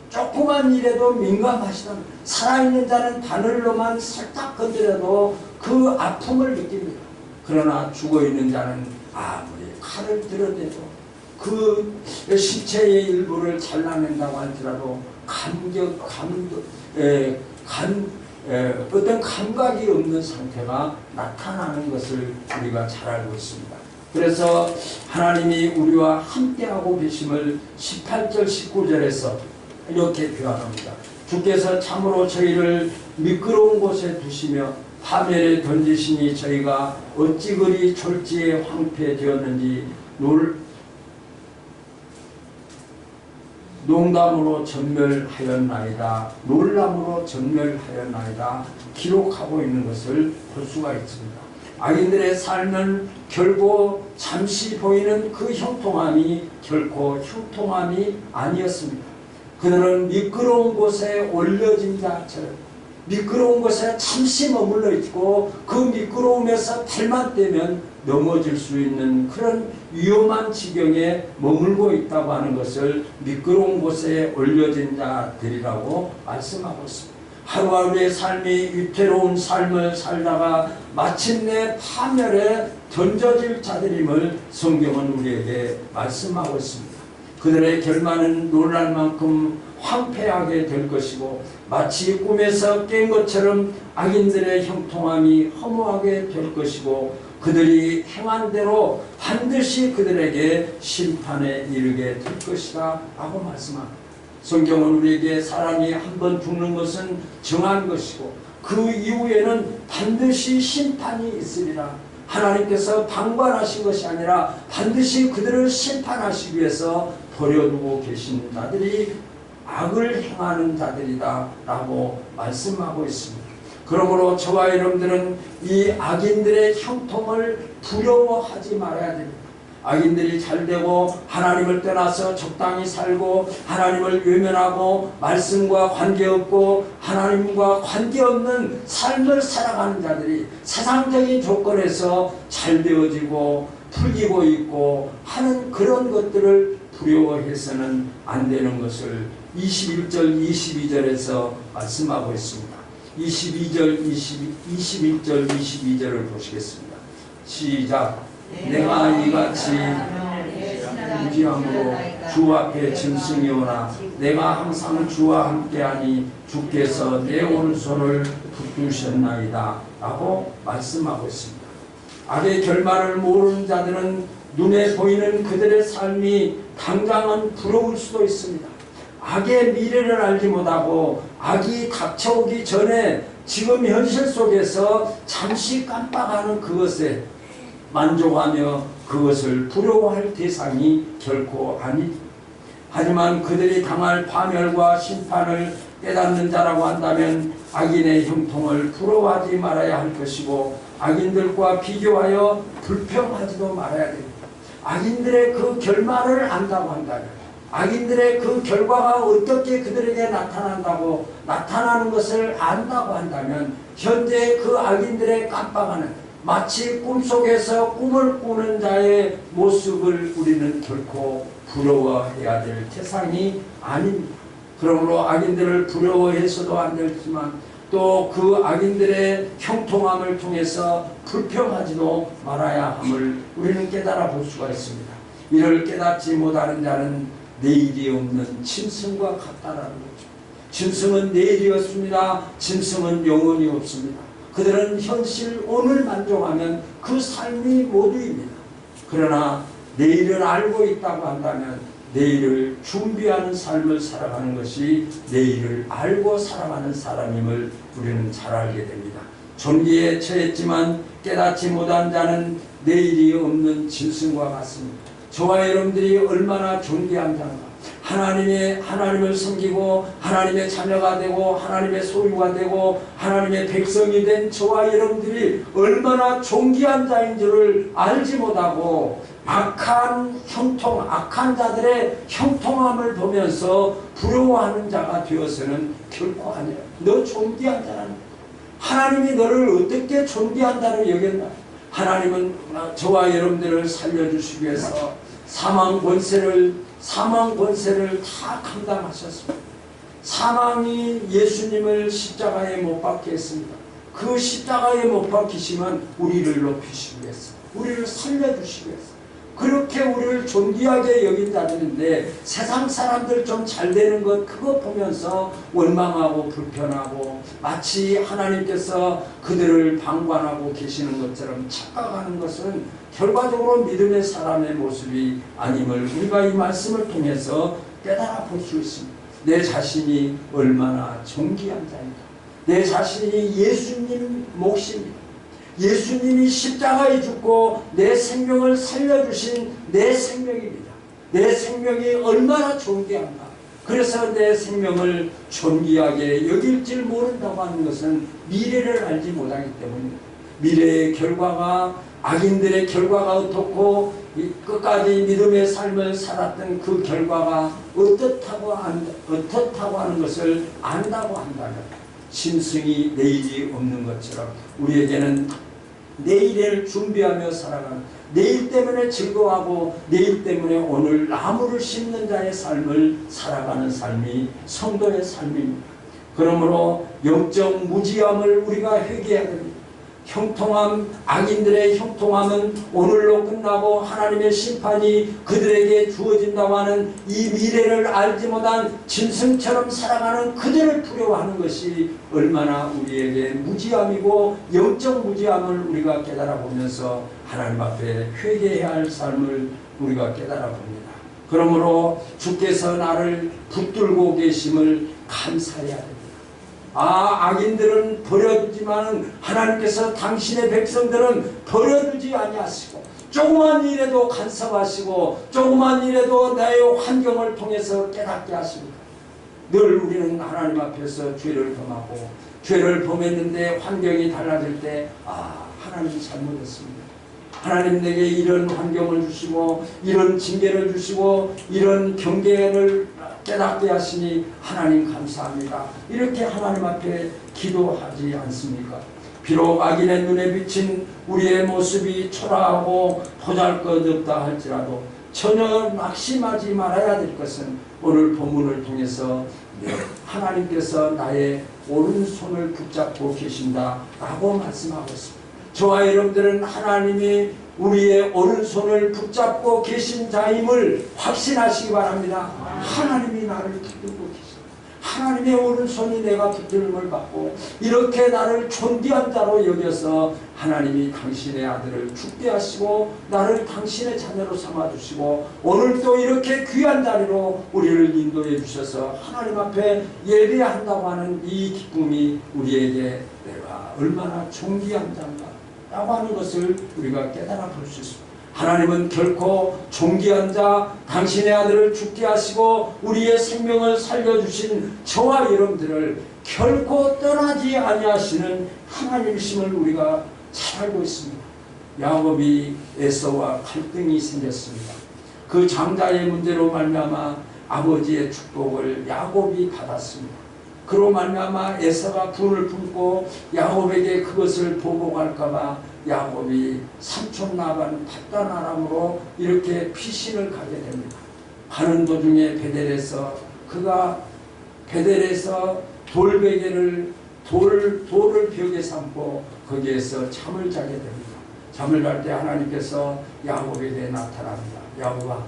조그만 일에도 민감하시던 살아있는 자는 바늘로만 살짝 건드려도 그 아픔을 느낍니다. 그러나 죽어있는 자는 아무리 칼을 들어대도 그 신체의 일부를 잘라낸다고 할지라도 어떤 감각이 없는 상태가 나타나는 것을 우리가 잘 알고 있습니다. 그래서 하나님이 우리와 함께하고 계심을 18절 19절에서 이렇게 표현합니다. 주께서 참으로 저희를 미끄러운 곳에 두시며 파멸에 던지시니 저희가 어찌 그리 졸지에 황폐되었는지 농담으로 전멸하였나이다. 놀람으로 전멸하였나이다. 기록하고 있는 것을 볼 수가 있습니다. 악인들의 삶은 결국 잠시 보이는 그 형통함이 결코 형통함이 아니었습니다. 그들은 미끄러운 곳에 올려진 자처럼 미끄러운 곳에 잠시 머물러 있고 그 미끄러움에서 발만 떼면 넘어질 수 있는 그런 위험한 지경에 머물고 있다고 하는 것을 미끄러운 곳에 올려진 자들이라고 말씀하고 있습니다. 하루하루의 삶이 위태로운 삶을 살다가 마침내 파멸에 던져질 자들임을 성경은 우리에게 말씀하고 있습니다. 그들의 결말은 놀랄 만큼 황폐하게 될 것이고 마치 꿈에서 깬 것처럼 악인들의 형통함이 허무하게 될 것이고 그들이 행한 대로 반드시 그들에게 심판에 이르게 될 것이다 라고 말씀합니다. 성경은 우리에게 사람이 한 번 죽는 것은 정한 것이고 그 이후에는 반드시 심판이 있으리라. 하나님께서 방관하신 것이 아니라 반드시 그들을 심판하시기 위해서 버려두고 계신 자들이 악을 행하는 자들이다 라고 말씀하고 있습니다. 그러므로 저와 여러분들은 이 악인들의 형통을 두려워하지 말아야 됩니다. 악인들이 잘되고 하나님을 떠나서 적당히 살고 하나님을 외면하고 말씀과 관계없고 하나님과 관계없는 삶을 살아가는 자들이 세상적인 조건에서 잘되어지고 풀리고 있고 하는 그런 것들을 두려워해서는 안 되는 것을 21절 22절에서 말씀하고 있습니다. 21절 22절을 보시겠습니다. 시작. 내가 이같이 무지함으로 주 앞에 짐승이 오나 내가 항상 주와 함께하니 주께서 내 오른손을 붙드셨나이다 라고 말씀하고 있습니다. 악의 결말을 모르는 자들은 눈에 보이는 그들의 삶이 당장은 부러울 수도 있습니다. 악의 미래를 알지 못하고 악이 닥쳐오기 전에 지금 현실 속에서 잠시 깜빡하는 그것에 만족하며 그것을 부러워할 대상이 결코 아니죠. 하지만 그들이 당할 파멸과 심판을 깨닫는 자라고 한다면 악인의 형통을 부러워하지 말아야 할 것이고 악인들과 비교하여 불평하지도 말아야 됩니다. 악인들의 그 결말을 안다고 한다면 악인들의 그 결과가 어떻게 그들에게 나타나는 것을 안다고 한다면 현재 그 악인들의 깜빡하는 마치 꿈속에서 꿈을 꾸는 자의 모습을 우리는 결코 부러워해야 될 태상이 아닙니다. 그러므로 악인들을 부러워해서도 안 되지만 또 그 악인들의 형통함을 통해서 불평하지도 말아야 함을 우리는 깨달아 볼 수가 있습니다. 이를 깨닫지 못하는 자는 내일이 없는 짐승과 같다라는 거죠. 짐승은 내일이 없습니다. 짐승은 영원히 없습니다. 그들은 현실 오늘 만족하면 그 삶이 모두입니다. 그러나 내일을 알고 있다고 한다면 내일을 준비하는 삶을 살아가는 것이 내일을 알고 살아가는 사람임을 우리는 잘 알게 됩니다. 존귀에 처했지만 깨닫지 못한 자는 내일이 없는 짐승과 같습니다. 저와 여러분들이 얼마나 존귀한 자인가. 하나님을 섬기고 하나님의 자녀가 되고 하나님의 소유가 되고 하나님의 백성이 된 저와 여러분들이 얼마나 존귀한 자인 줄을 알지 못하고 악한 자들의 형통함을 보면서 부러워하는 자가 되어서는 결코 아니에요. 너 존귀한 자라는 거예요. 하나님이 너를 어떻게 존귀한 자로 여겼나. 하나님은 저와 여러분들을 살려주시기 위해서 사망 권세를 다 감당하셨습니다. 사망이 예수님을 십자가에 못 박게 했습니다. 그 십자가에 못 박히시면 우리를 높이시기 위해서, 우리를 살려주시기 위해서 그렇게 우리를 존귀하게 여긴 자들인데 세상 사람들 좀 잘되는 것 그거 보면서 원망하고 불편하고 마치 하나님께서 그들을 방관하고 계시는 것처럼 착각하는 것은 결과적으로 믿음의 사람의 모습이 아님을 우리가 이 말씀을 통해서 깨달아 볼 수 있습니다. 내 자신이 얼마나 존귀한 자인가. 내 자신이 예수님 몫입니다. 예수님이 십자가에 죽고 내 생명을 살려주신 내 생명입니다. 내 생명이 얼마나 존귀한가. 그래서 내 생명을 존귀하게 여길 줄 모른다고 하는 것은 미래를 알지 못하기 때문입니다. 미래의 결과가, 악인들의 결과가 어떻고 끝까지 믿음의 삶을 살았던 그 결과가 어떻다고 하는 것을 안다고 한다면 짐승이 내일이 없는 것처럼 우리에게는 내일을 준비하며 살아가는, 내일 때문에 즐거워하고 내일 때문에 오늘 나무를 심는 자의 삶을 살아가는 삶이 성도의 삶입니다. 그러므로 영적 무지함을 우리가 회개해야 됩니다. 형통함, 악인들의 형통함은 오늘로 끝나고 하나님의 심판이 그들에게 주어진다고 하는 이 미래를 알지 못한 짐승처럼 살아가는 그들을 두려워하는 것이 얼마나 우리에게 무지함이고 영적 무지함을 우리가 깨달아 보면서 하나님 앞에 회개해야 할 삶을 우리가 깨달아 봅니다. 그러므로 주께서 나를 붙들고 계심을 감사해야 됩니다. 악인들은 버려두지만 하나님께서 당신의 백성들은 버려두지 아니하시고 조그만 일에도 간섭하시고 조그만 일에도 나의 환경을 통해서 깨닫게 하십니다. 늘 우리는 하나님 앞에서 죄를 범하고 죄를 범했는데 환경이 달라질 때 하나님 잘못했습니다. 하나님 내게 이런 환경을 주시고 이런 징계를 주시고 이런 경계를 깨닫게 하시니 하나님 감사합니다. 이렇게 하나님 앞에 기도하지 않습니까? 비록 악인의 눈에 비친 우리의 모습이 초라하고 보잘것없다 할지라도 전혀 낙심하지 말아야 될 것은 오늘 본문을 통해서 하나님께서 나의 오른손을 붙잡고 계신다라고 말씀하고 있습니다. 저와 여러분들은 하나님이 우리의 오른손을 붙잡고 계신 자임을 확신하시기 바랍니다. 하나님이 나를 붙들고 계십니다. 하나님의 오른손이 내가 붙들림을 받고 이렇게 나를 존귀한 자로 여겨서 하나님이 당신의 아들을 죽게 하시고 나를 당신의 자녀로 삼아주시고 오늘 또 이렇게 귀한 자리로 우리를 인도해 주셔서 하나님 앞에 예배한다고 하는 이 기쁨이 우리에게 내가 얼마나 존귀한 자인가 라고 하는 것을 우리가 깨달아 볼 수 있습니다. 하나님은 결코 존귀한 자 당신의 아들을 죽게 하시고 우리의 생명을 살려주신 저와 여러분들을 결코 떠나지 아니하시는 하나님이심을 우리가 잘 알고 있습니다. 야곱이 에서와 갈등이 생겼습니다. 그 장자의 문제로 말미암아 아버지의 축복을 야곱이 받았습니다. 그로 말미암아 에서가 분을 품고 야곱에게 그것을 보복할까봐 야곱이 삼촌 라반 fat단 아람으로 이렇게 피신을 가게 됩니다. 가는 도중에 그가 베델에서 돌베개를 돌을 벽에 삼고 거기에서 잠을 자게 됩니다. 잠을 잘 때 하나님께서 야곱에게 나타납니다. 야곱아,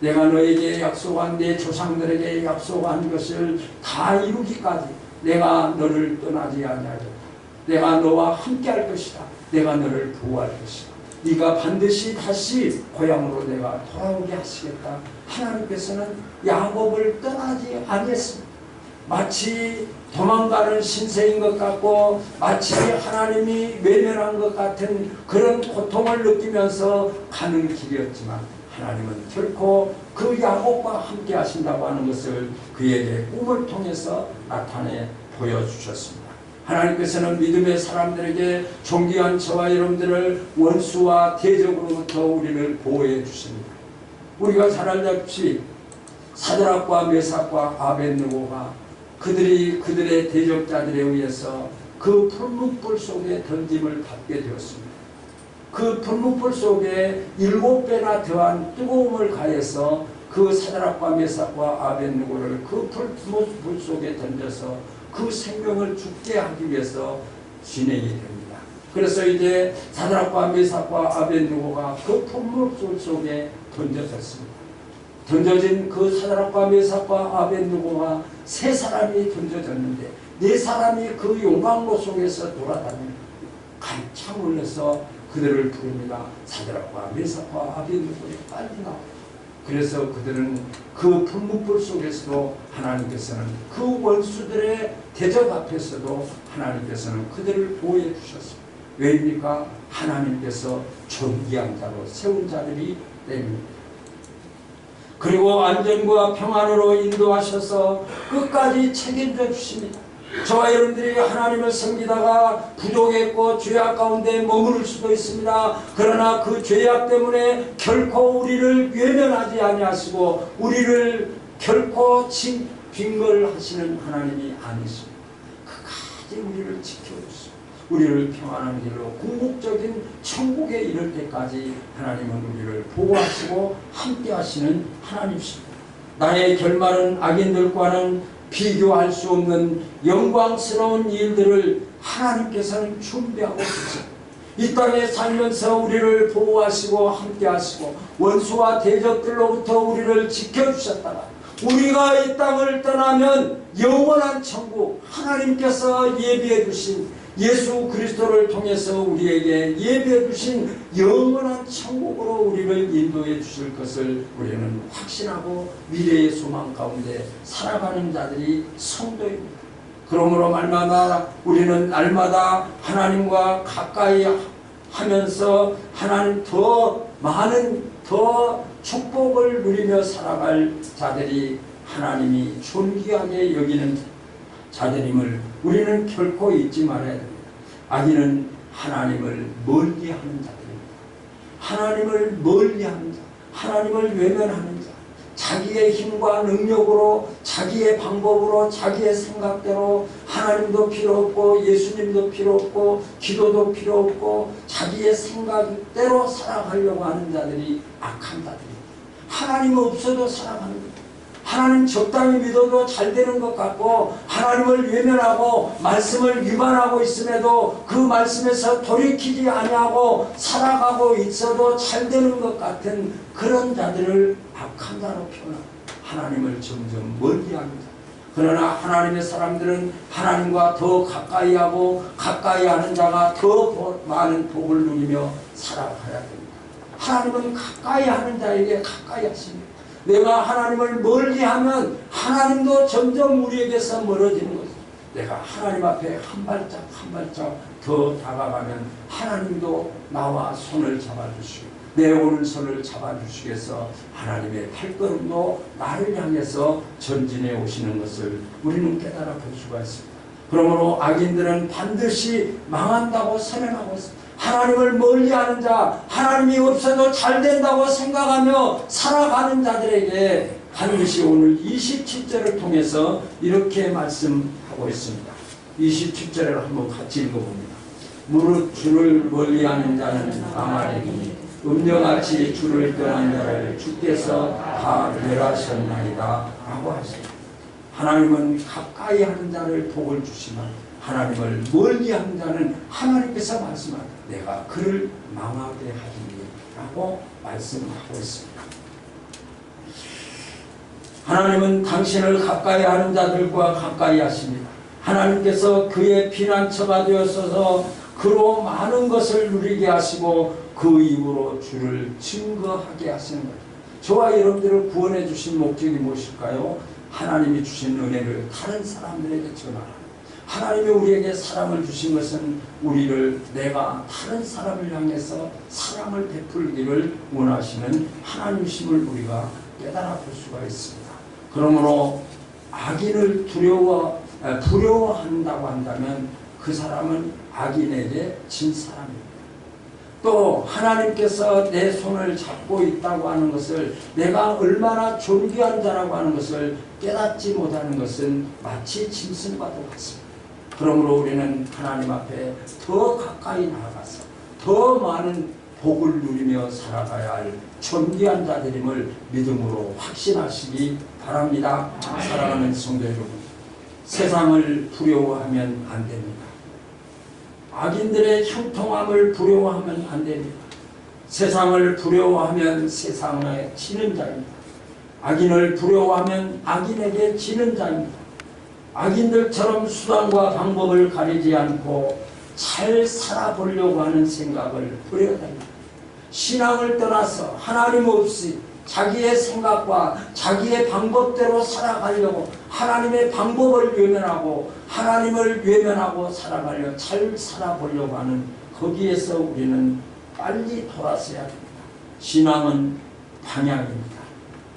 내가 너에게 약속한 내 조상들에게 약속한 것을 다 이루기까지 내가 너를 떠나지 아니하겠다. 내가 너와 함께할 것이다. 내가 너를 보호할 것이다. 네가 반드시 다시 고향으로 내가 돌아오게 하시겠다. 하나님께서는 야곱을 떠나지 아니했습니다. 마치 도망가는 신세인 것 같고 마치 하나님이 외면한 것 같은 그런 고통을 느끼면서 가는 길이었지만 하나님은 결코 그 야곱과 함께 하신다고 하는 것을 그에게 꿈을 통해서 나타내 보여주셨습니다. 하나님께서는 믿음의 사람들에게 존귀한 저와 여러분들을 원수와 대적으로부터 우리를 보호해 주십니다. 우리가 잘 알다시피 사드락과 메삭과 아벳느고가 그들의 대적자들에 의해서 그 풀무불 속에 던짐을 받게 되었습니다. 그 풀무불 속에 7배나 더한 뜨거움을 가해서 그 사드락과 메삭과 아벳느고를 그 풀무불 속에 던져서 그 생명을 죽게 하기 위해서 진행이 됩니다. 그래서 이제 사드락과 메삭과 아벳느고가 그 풀무불 속에 던져졌습니다. 던져진 그 사드락과 메삭과 아벳느고가 3사람이 던져졌는데 4사람이 그 용광로 속에서 돌아다니는 깜짝 놀라서 그들을 부릅니다. 사드락과 메삭과 아벳느고에 빨리 나와. 그래서 그들은 그 불문불 속에서도 하나님께서는 그 원수들의 대적 앞에서도 하나님께서는 그들을 보호해 주셨습니다. 왜입니까? 하나님께서 존귀한 자로 세운 자들이 때문입니다. 그리고 안전과 평안으로 인도하셔서 끝까지 책임져 주십니다. 저와 여러분들이 하나님을 섬기다가 부족했고 죄악 가운데 머무를 수도 있습니다. 그러나 그 죄악 때문에 결코 우리를 외면하지 아니하시고 우리를 결코 빙벌하시는 하나님이 아니십니다. 끝까지 우리를 지켜주시고 우리를 평안한 길로 궁극적인 천국에 이를 때까지 하나님은 우리를 보호하시고 함께 하시는 하나님이십니다. 나의 결말은 악인들과는 비교할 수 없는 영광스러운 일들을 하나님께서는 준비하고 계십니다. 이 땅에 살면서 우리를 보호하시고 함께 하시고 원수와 대적들로부터 우리를 지켜주셨다가 우리가 이 땅을 떠나면 영원한 천국 하나님께서 예비해 두신 예수 그리스도를 통해서 우리에게 예비해 두신 영원한 천국으로 우리를 인도해 주실 것을 우리는 확신하고 미래의 소망 가운데 살아가는 자들이 성도입니다. 그러므로 말마다 우리는 날마다 하나님과 가까이 하면서 하나님 더 많은 더 축복을 누리며 살아갈 자들이 하나님이 존귀하게 여기는 자들임을 우리는 결코 잊지 말아야 됩니다. 악인은 하나님을 멀리하는 자들입니다. 하나님을 멀리하는 자, 하나님을 외면하는 자, 자기의 힘과 능력으로 자기의 방법으로 자기의 생각대로 하나님도 필요 없고 예수님도 필요 없고 기도도 필요 없고 자기의 생각대로 살아가려고 하는 자들이 악한 자들입니다. 하나님 없어도 살아가는 것. 하나님 적당히 믿어도 잘 되는 것 같고 하나님을 외면하고 말씀을 위반하고 있음에도 그 말씀에서 돌이키지 아니하고 살아가고 있어도 잘 되는 것 같은 그런 자들을 악한 자로 표현합니다. 하나님을 점점 멀리합니다. 그러나 하나님의 사람들은 하나님과 더 가까이 하고 가까이 하는 자가 더 많은 복을 누리며 살아가야 됩니다. 하나님은 가까이 하는 자에게 가까이 하십니다. 내가 하나님을 멀리하면 하나님도 점점 우리에게서 멀어지는 것입니다. 내가 하나님 앞에 한 발짝 한 발짝 더 다가가면 하나님도 나와 손을 잡아주시고 내 오른손을 잡아주시겠어 하나님의 발걸음도 나를 향해서 전진해 오시는 것을 우리는 깨달아 볼 수가 있습니다. 그러므로 악인들은 반드시 망한다고 선언하고 있습니다. 하나님을 멀리하는 자, 하나님이 없어도 잘 된다고 생각하며 살아가는 자들에게 반드시 오늘 27절을 통해서 이렇게 말씀하고 있습니다. 27절을 한번 같이 읽어봅니다. 무릇 주를 멀리하는 자는 망하리니 음녀같이 주를 떠난 자를 주께서 다 멸하셨나이다 라고 하십니다. 하나님은 가까이 하는 자를 복을 주시면 하나님을 멀리하는 자는 하나님께서 말씀합니다. 내가 그를 망하게 하리니 라고 말씀하고 있습니다. 하나님은 당신을 가까이 하는 자들과 가까이 하십니다. 하나님께서 그의 피난처가 되었어서 그로 많은 것을 누리게 하시고 그 이후로 주를 증거하게 하시는 거예요. 저와 여러분들을 구원해 주신 목적이 무엇일까요? 하나님이 주신 은혜를 다른 사람들에게 전하라. 하나님이 우리에게 사랑을 주신 것은 우리를 내가 다른 사람을 향해서 사랑을 베풀기를 원하시는 하나님이심을 우리가 깨달아 볼 수가 있습니다. 그러므로 악인을 두려워한다고 한다면 그 사람은 악인에게 진 사람입니다. 또 하나님께서 내 손을 잡고 있다고 하는 것을 내가 얼마나 존귀한 자라고 하는 것을 깨닫지 못하는 것은 마치 짐승과도 같습니다. 그러므로 우리는 하나님 앞에 더 가까이 나아가서 더 많은 복을 누리며 살아가야 할 존귀한 자들임을 믿음으로 확신하시기 바랍니다. 사랑하는 성도 여러분, 세상을 두려워하면 안 됩니다. 악인들의 형통함을 두려워하면 안 됩니다. 세상을 두려워하면 세상에 지는 자입니다. 악인을 두려워하면 악인에게 지는 자입니다. 악인들처럼 수단과 방법을 가리지 않고 잘 살아보려고 하는 생각을 버려야 됩니다. 신앙을 떠나서 하나님 없이 자기의 생각과 자기의 방법대로 살아가려고 하나님의 방법을 외면하고 하나님을 외면하고 살아가려 잘 살아보려고 하는 거기에서 우리는 빨리 돌아서야 됩니다. 신앙은 방향입니다.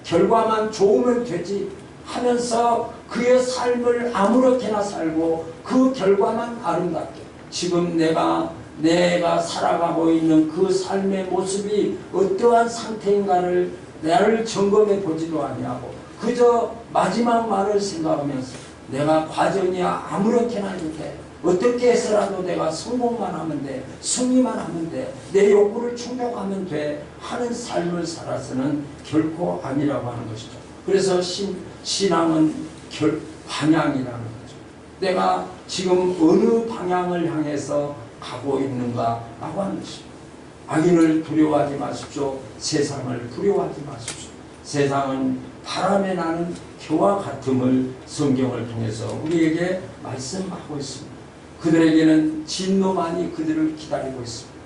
결과만 좋으면 되지 하면서 그의 삶을 아무렇게나 살고 그 결과만 아름답게 지금 내가 살아가고 있는 그 삶의 모습이 어떠한 상태인가를 나를 점검해 보지도 아니하고 그저 마지막 말을 생각하면서 내가 과정이 아무렇게나 해도 돼. 어떻게 해서라도 내가 성공만 하면 돼. 승리만 하면 돼. 내 욕구를 충족하면 돼. 하는 삶을 살아서는 결코 아니라고 하는 것이죠. 그래서 신앙은 방향이라는 거죠. 내가 지금 어느 방향을 향해서 가고 있는가 라고 하는 것입니다. 악인을 두려워하지 마십시오. 세상을 두려워하지 마십시오. 세상은 바람에 나는 겨와 같음을 성경을 통해서 우리에게 말씀하고 있습니다. 그들에게는 진노만이 그들을 기다리고 있습니다.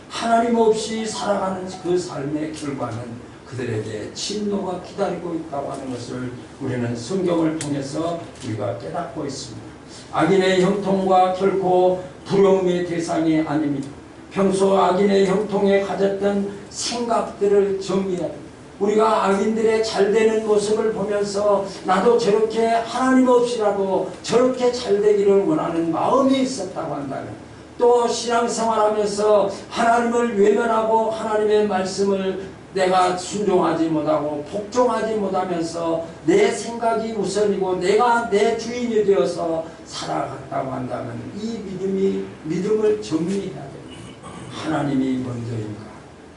하나님 없이 살아가는 그 삶의 결과는 그들에게 진노가 기다리고 있다고 하는 것을 우리는 성경을 통해서 우리가 깨닫고 있습니다. 악인의 형통과 결코 두려움의 대상이 아닙니다. 평소 악인의 형통에 가졌던 생각들을 정리해야 됩니다. 우리가 악인들의 잘되는 모습을 보면서 나도 저렇게 하나님 없이라도 저렇게 잘되기를 원하는 마음이 있었다고 한다면 또 신앙생활하면서 하나님을 외면하고 하나님의 말씀을 내가 순종하지 못하고 복종하지 못하면서 내 생각이 우선이고 내가 내 주인이 되어서 살아갔다고 한다면 이 믿음을 정리해야 됩니다. 하나님이 먼저인가?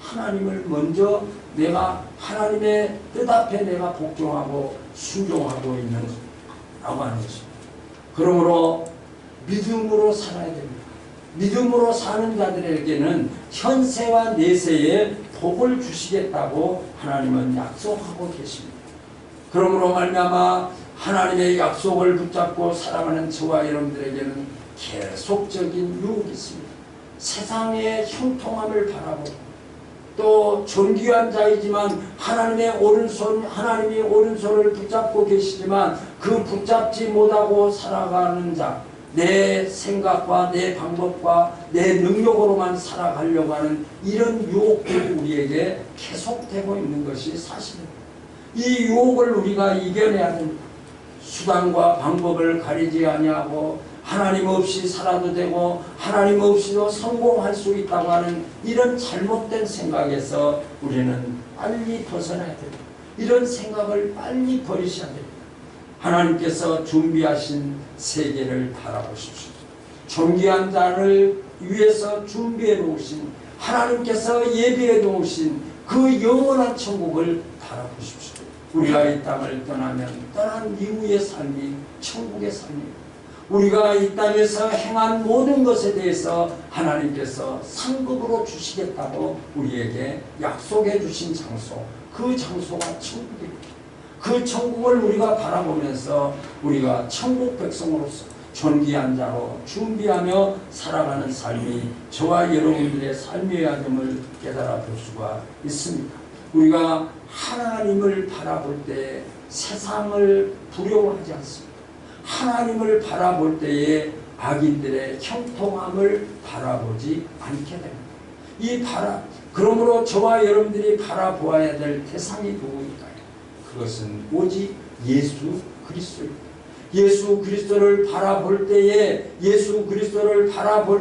하나님을 먼저 내가 하나님의 뜻 앞에 내가 복종하고 순종하고 있는 라고 하는 것입니다. 그러므로 믿음으로 살아야 됩니다. 믿음으로 사는 자들에게는 현세와 내세에 복을 주시겠다고 하나님은 약속하고 계십니다. 그러므로 말미암아 하나님의 약속을 붙잡고 살아가는 저와 여러분들에게는 계속적인 유혹이 있습니다. 세상의 형통함을 바라보고 또 존귀한 자이지만 하나님이 오른손을 붙잡고 계시지만 그 붙잡지 못하고 살아가는 자, 내 생각과 내 방법과 내 능력으로만 살아가려고 하는 이런 유혹들이 우리에게 계속되고 있는 것이 사실입니다. 이 유혹을 우리가 이겨내야 됩니다. 수단과 방법을 가리지 아니하고 하나님 없이 살아도 되고 하나님 없이도 성공할 수 있다고 하는 이런 잘못된 생각에서 우리는 빨리 벗어나야 됩니다. 이런 생각을 빨리 버리셔야 됩니다. 하나님께서 준비하신 세계를 바라보십시오. 존귀한 자를 위해서 준비해 놓으신 하나님께서 예비해 놓으신 그 영원한 천국을 바라보십시오. 우리가 이 땅을 떠나면 떠난 이후의 삶이 천국의 삶입니다. 우리가 이 땅에서 행한 모든 것에 대해서 하나님께서 상급으로 주시겠다고 우리에게 약속해 주신 장소, 그 장소가 천국입니다. 그 천국을 우리가 바라보면서 우리가 천국 백성으로서 존귀한 자로 준비하며 살아가는 삶이 저와 여러분들의 삶이어야 됨을 깨달아 볼 수가 있습니다. 우리가 하나님을 바라볼 때 세상을 두려워하지 않습니다. 하나님을 바라볼 때에 악인들의 형통함을 바라보지 않게 됩니다. 그러므로 저와 여러분들이 바라보아야 될 대상이 누구일까요? 그것은 오직 예수 그리스도입니다. 예수 그리스도를 바라볼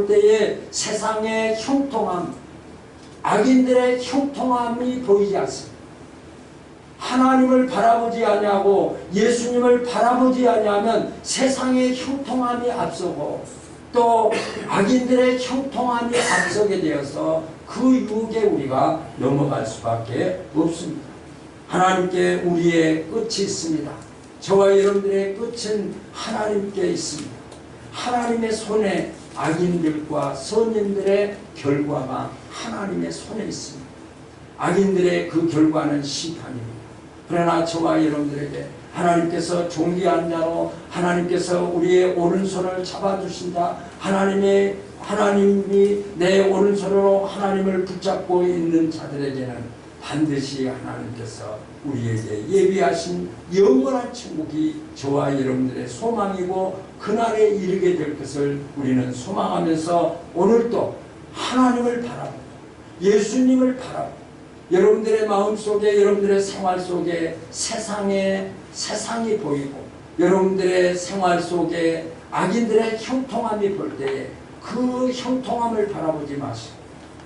때에 세상의 형통함, 악인들의 형통함이 보이지 않습니다. 하나님을 바라보지 아니하고 예수님을 바라보지 아니하면 세상의 형통함이 앞서고 또 악인들의 형통함이 앞서게 되어서 그 유혹에 우리가 넘어갈 수밖에 없습니다. 하나님께 우리의 끝이 있습니다. 저와 여러분들의 끝은 하나님께 있습니다. 하나님의 손에 악인들과 선인들의 결과가 하나님의 손에 있습니다. 악인들의 그 결과는 심판입니다. 그러나 저와 여러분들에게 하나님께서 존귀한 자로 하나님께서 우리의 오른손을 잡아주신다. 하나님이 내 오른손으로 하나님을 붙잡고 있는 자들에게는 반드시 하나님께서 우리에게 예비하신 영원한 천국이 저와 여러분들의 소망이고 그날에 이르게 될 것을 우리는 소망하면서 오늘도 하나님을 바라보고 예수님을 바라보고 여러분들의 마음속에 여러분들의 생활 속에 세상이 보이고 여러분들의 생활 속에 악인들의 형통함이 볼 때에 그 형통함을 바라보지 마시고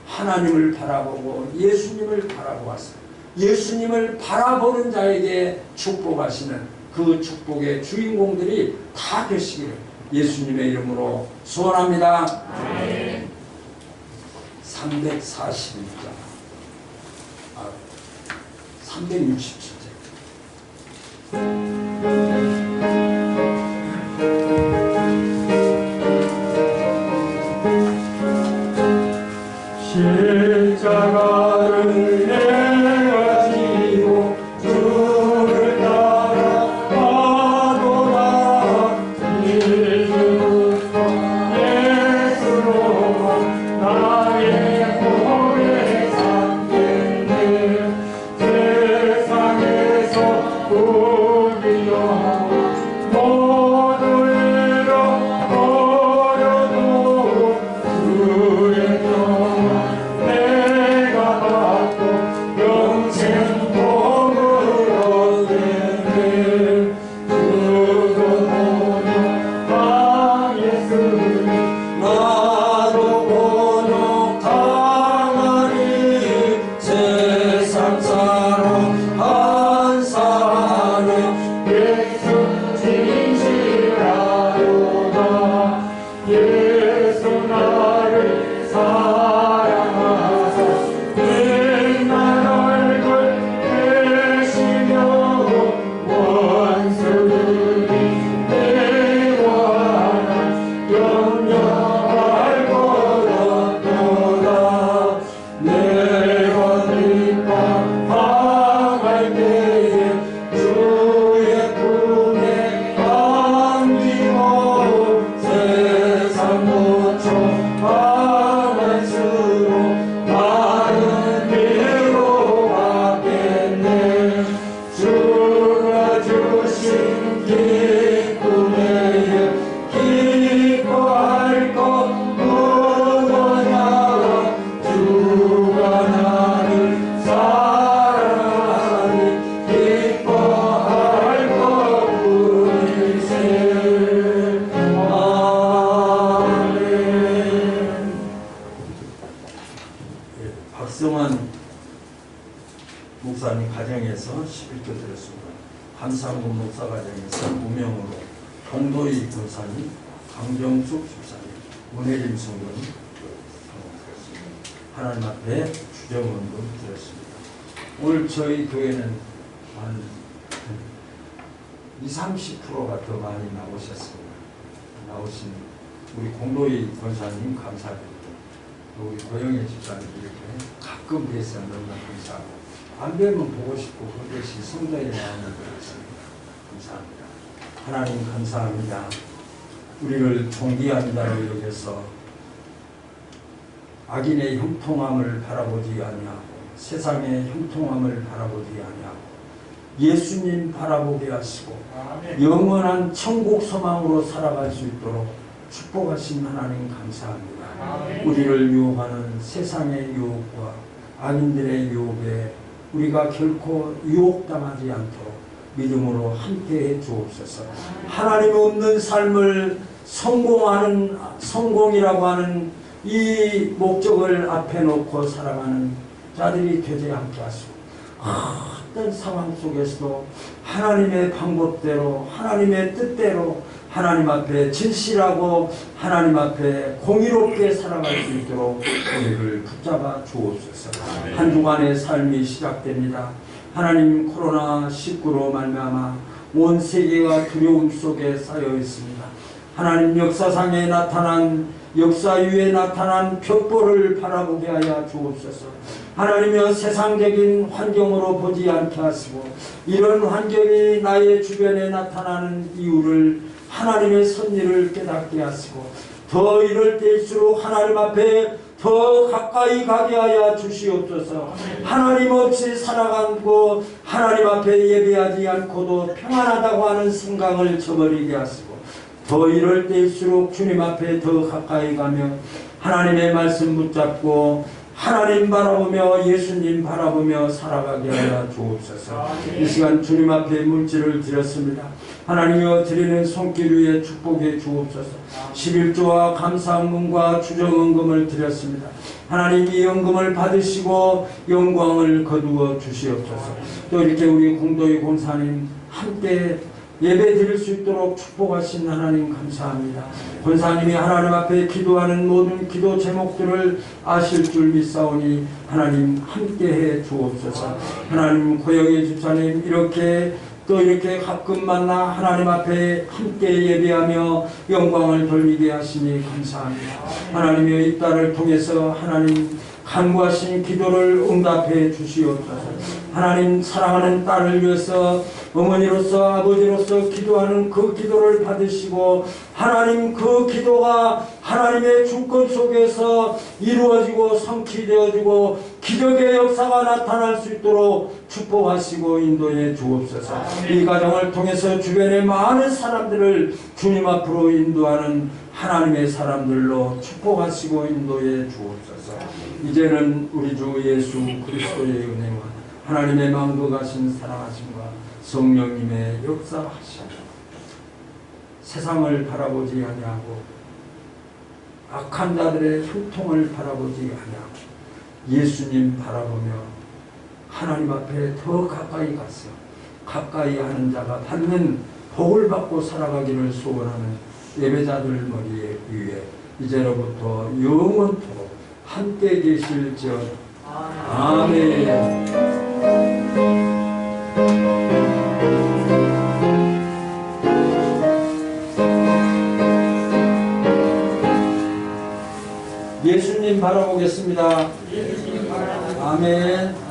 하나님을 바라보고 예수님을 바라보아서 예수님을 바라보는 자에게 축복하시는 그 축복의 주인공들이 다 되시기를 예수님의 이름으로 소원합니다. 341장 367장 십자가를 내가 지고 주를 따라가도다 예수로 나의 고뇌 삼겠네 세상에서 우리여 모두 잃어버려도 주의 평안 내가 받고 영생 복을 얻겠네 그것 보며 아 예수님 나도 곤혹당하니 세상 사람 한 사람의 예수 진실하도다 예수 나를 사랑하사 맨날 얼굴 되시며 원수들이 내와는 염려할 것 없도다 내가 뒷방 방할 때에 주의 품에 안기고 세상 모처 방할수록 나는 위로받겠네 주가 주신 기쁨에 기뻐할 것 무엇냐 주가 나를 사랑하니 기뻐할 것뿐이세 아멘. 박성환 목사님 가정에서 11조 드렸습니다. 감사한군 목사 가정에서 무명으로 동도희 권사님, 강정숙 집사님, 문혜림 성도님 드렸습니다. 하나님 앞에 주정원금 드렸습니다. 오늘 저희 교회는 한 20-30%가 더 많이 나오셨습니다. 나오신 우리 공도희 권사님 감사드립니다. 또 우리 고영애 집사님 이렇게 가끔 뵈서 너무나 감사하고 안 뵈면 보고 싶고 그것이 성도의 마음을 그렇습니다. 감사합니다. 하나님 감사합니다. 우리를 존귀한 자로 여겨서 악인의 형통함을 바라보지 아니하고 세상의 형통함을 바라보지 아니하고 예수님 바라보게 하시고 영원한 천국 소망으로 살아갈 수 있도록 축복하신 하나님 감사합니다. 우리를 유혹하는 세상의 유혹과 악인들의 유혹에 우리가 결코 유혹당하지 않도록 믿음으로 함께해 주옵소서. 하나님 없는 삶을 성공이라고 하는 이 목적을 앞에 놓고 살아가는 자들이 되지 않게 하시고 어떤 상황 속에서도 하나님의 방법대로 하나님의 뜻대로 하나님 앞에 진실하고 하나님 앞에 공의롭게 살아갈 수 있도록 우리를 붙잡아 주옵소서. 한 주간의 삶이 시작됩니다. 하나님 코로나19로 말미암아 온 세계가 두려움 속에 쌓여 있습니다. 하나님 역사상에 나타난 역사위에 나타난 벽보를 바라보게 하여 주옵소서. 하나님여 세상적인 환경으로 보지 않게 하시고 이런 환경이 나의 주변에 나타나는 이유를 하나님의 섭리를 깨닫게 하시고 더 이럴 때일수록 하나님 앞에 더 가까이 가게 하여 주시옵소서. 하나님 없이 살아가고 하나님 앞에 예배하지 않고도 평안하다고 하는 생각을 저버리게 하시고 더 이럴 때일수록 주님 앞에 더 가까이 가며 하나님의 말씀 붙잡고 하나님 바라보며 예수님 바라보며 살아가게 하여 주옵소서. 이 시간 주님 앞에 물질을 드렸습니다. 하나님이여 드리는 손길 위에 축복해 주옵소서. 11조와 감사헌금과 주정헌금을 드렸습니다. 하나님 이 헌금을 받으시고 영광을 거두어 주시옵소서. 또 이렇게 우리 공도의 권사님 함께 예배 드릴 수 있도록 축복하신 하나님 감사합니다. 권사님이 하나님 앞에 기도하는 모든 기도 제목들을 아실 줄 믿사오니 하나님 함께해 주옵소서. 하나님 고영의 집사님 이렇게 또 이렇게 가끔 만나 하나님 앞에 함께 예배하며 영광을 돌리게 하시니 감사합니다. 하나님의 이 딸을 통해서 하나님 간구하신 기도를 응답해 주시옵소서. 하나님 사랑하는 딸을 위해서 어머니로서 아버지로서 기도하는 그 기도를 받으시고 하나님 그 기도가 하나님의 주권 속에서 이루어지고 성취되어지고 기적의 역사가 나타날 수 있도록 축복하시고 인도해 주옵소서. 이 가정을 통해서 주변의 많은 사람들을 주님 앞으로 인도하는 하나님의 사람들로 축복하시고 인도해 주옵소서. 이제는 우리 주 예수 그리스도의 은혜와 하나님의 만국하신 사랑하심과 성령님의 역사하심 세상을 바라보지 아니하고 악한 자들의 형통을 바라보지 아니하고 예수님 바라보며 하나님 앞에 더 가까이 가서 가까이 하는 자가 받는 복을 받고 살아가기를 소원하는 예배자들 머리에 위에 이제로부터 영원토록 함께 계실지어다. 아멘. 예수님 바라보겠습니다. 아멘.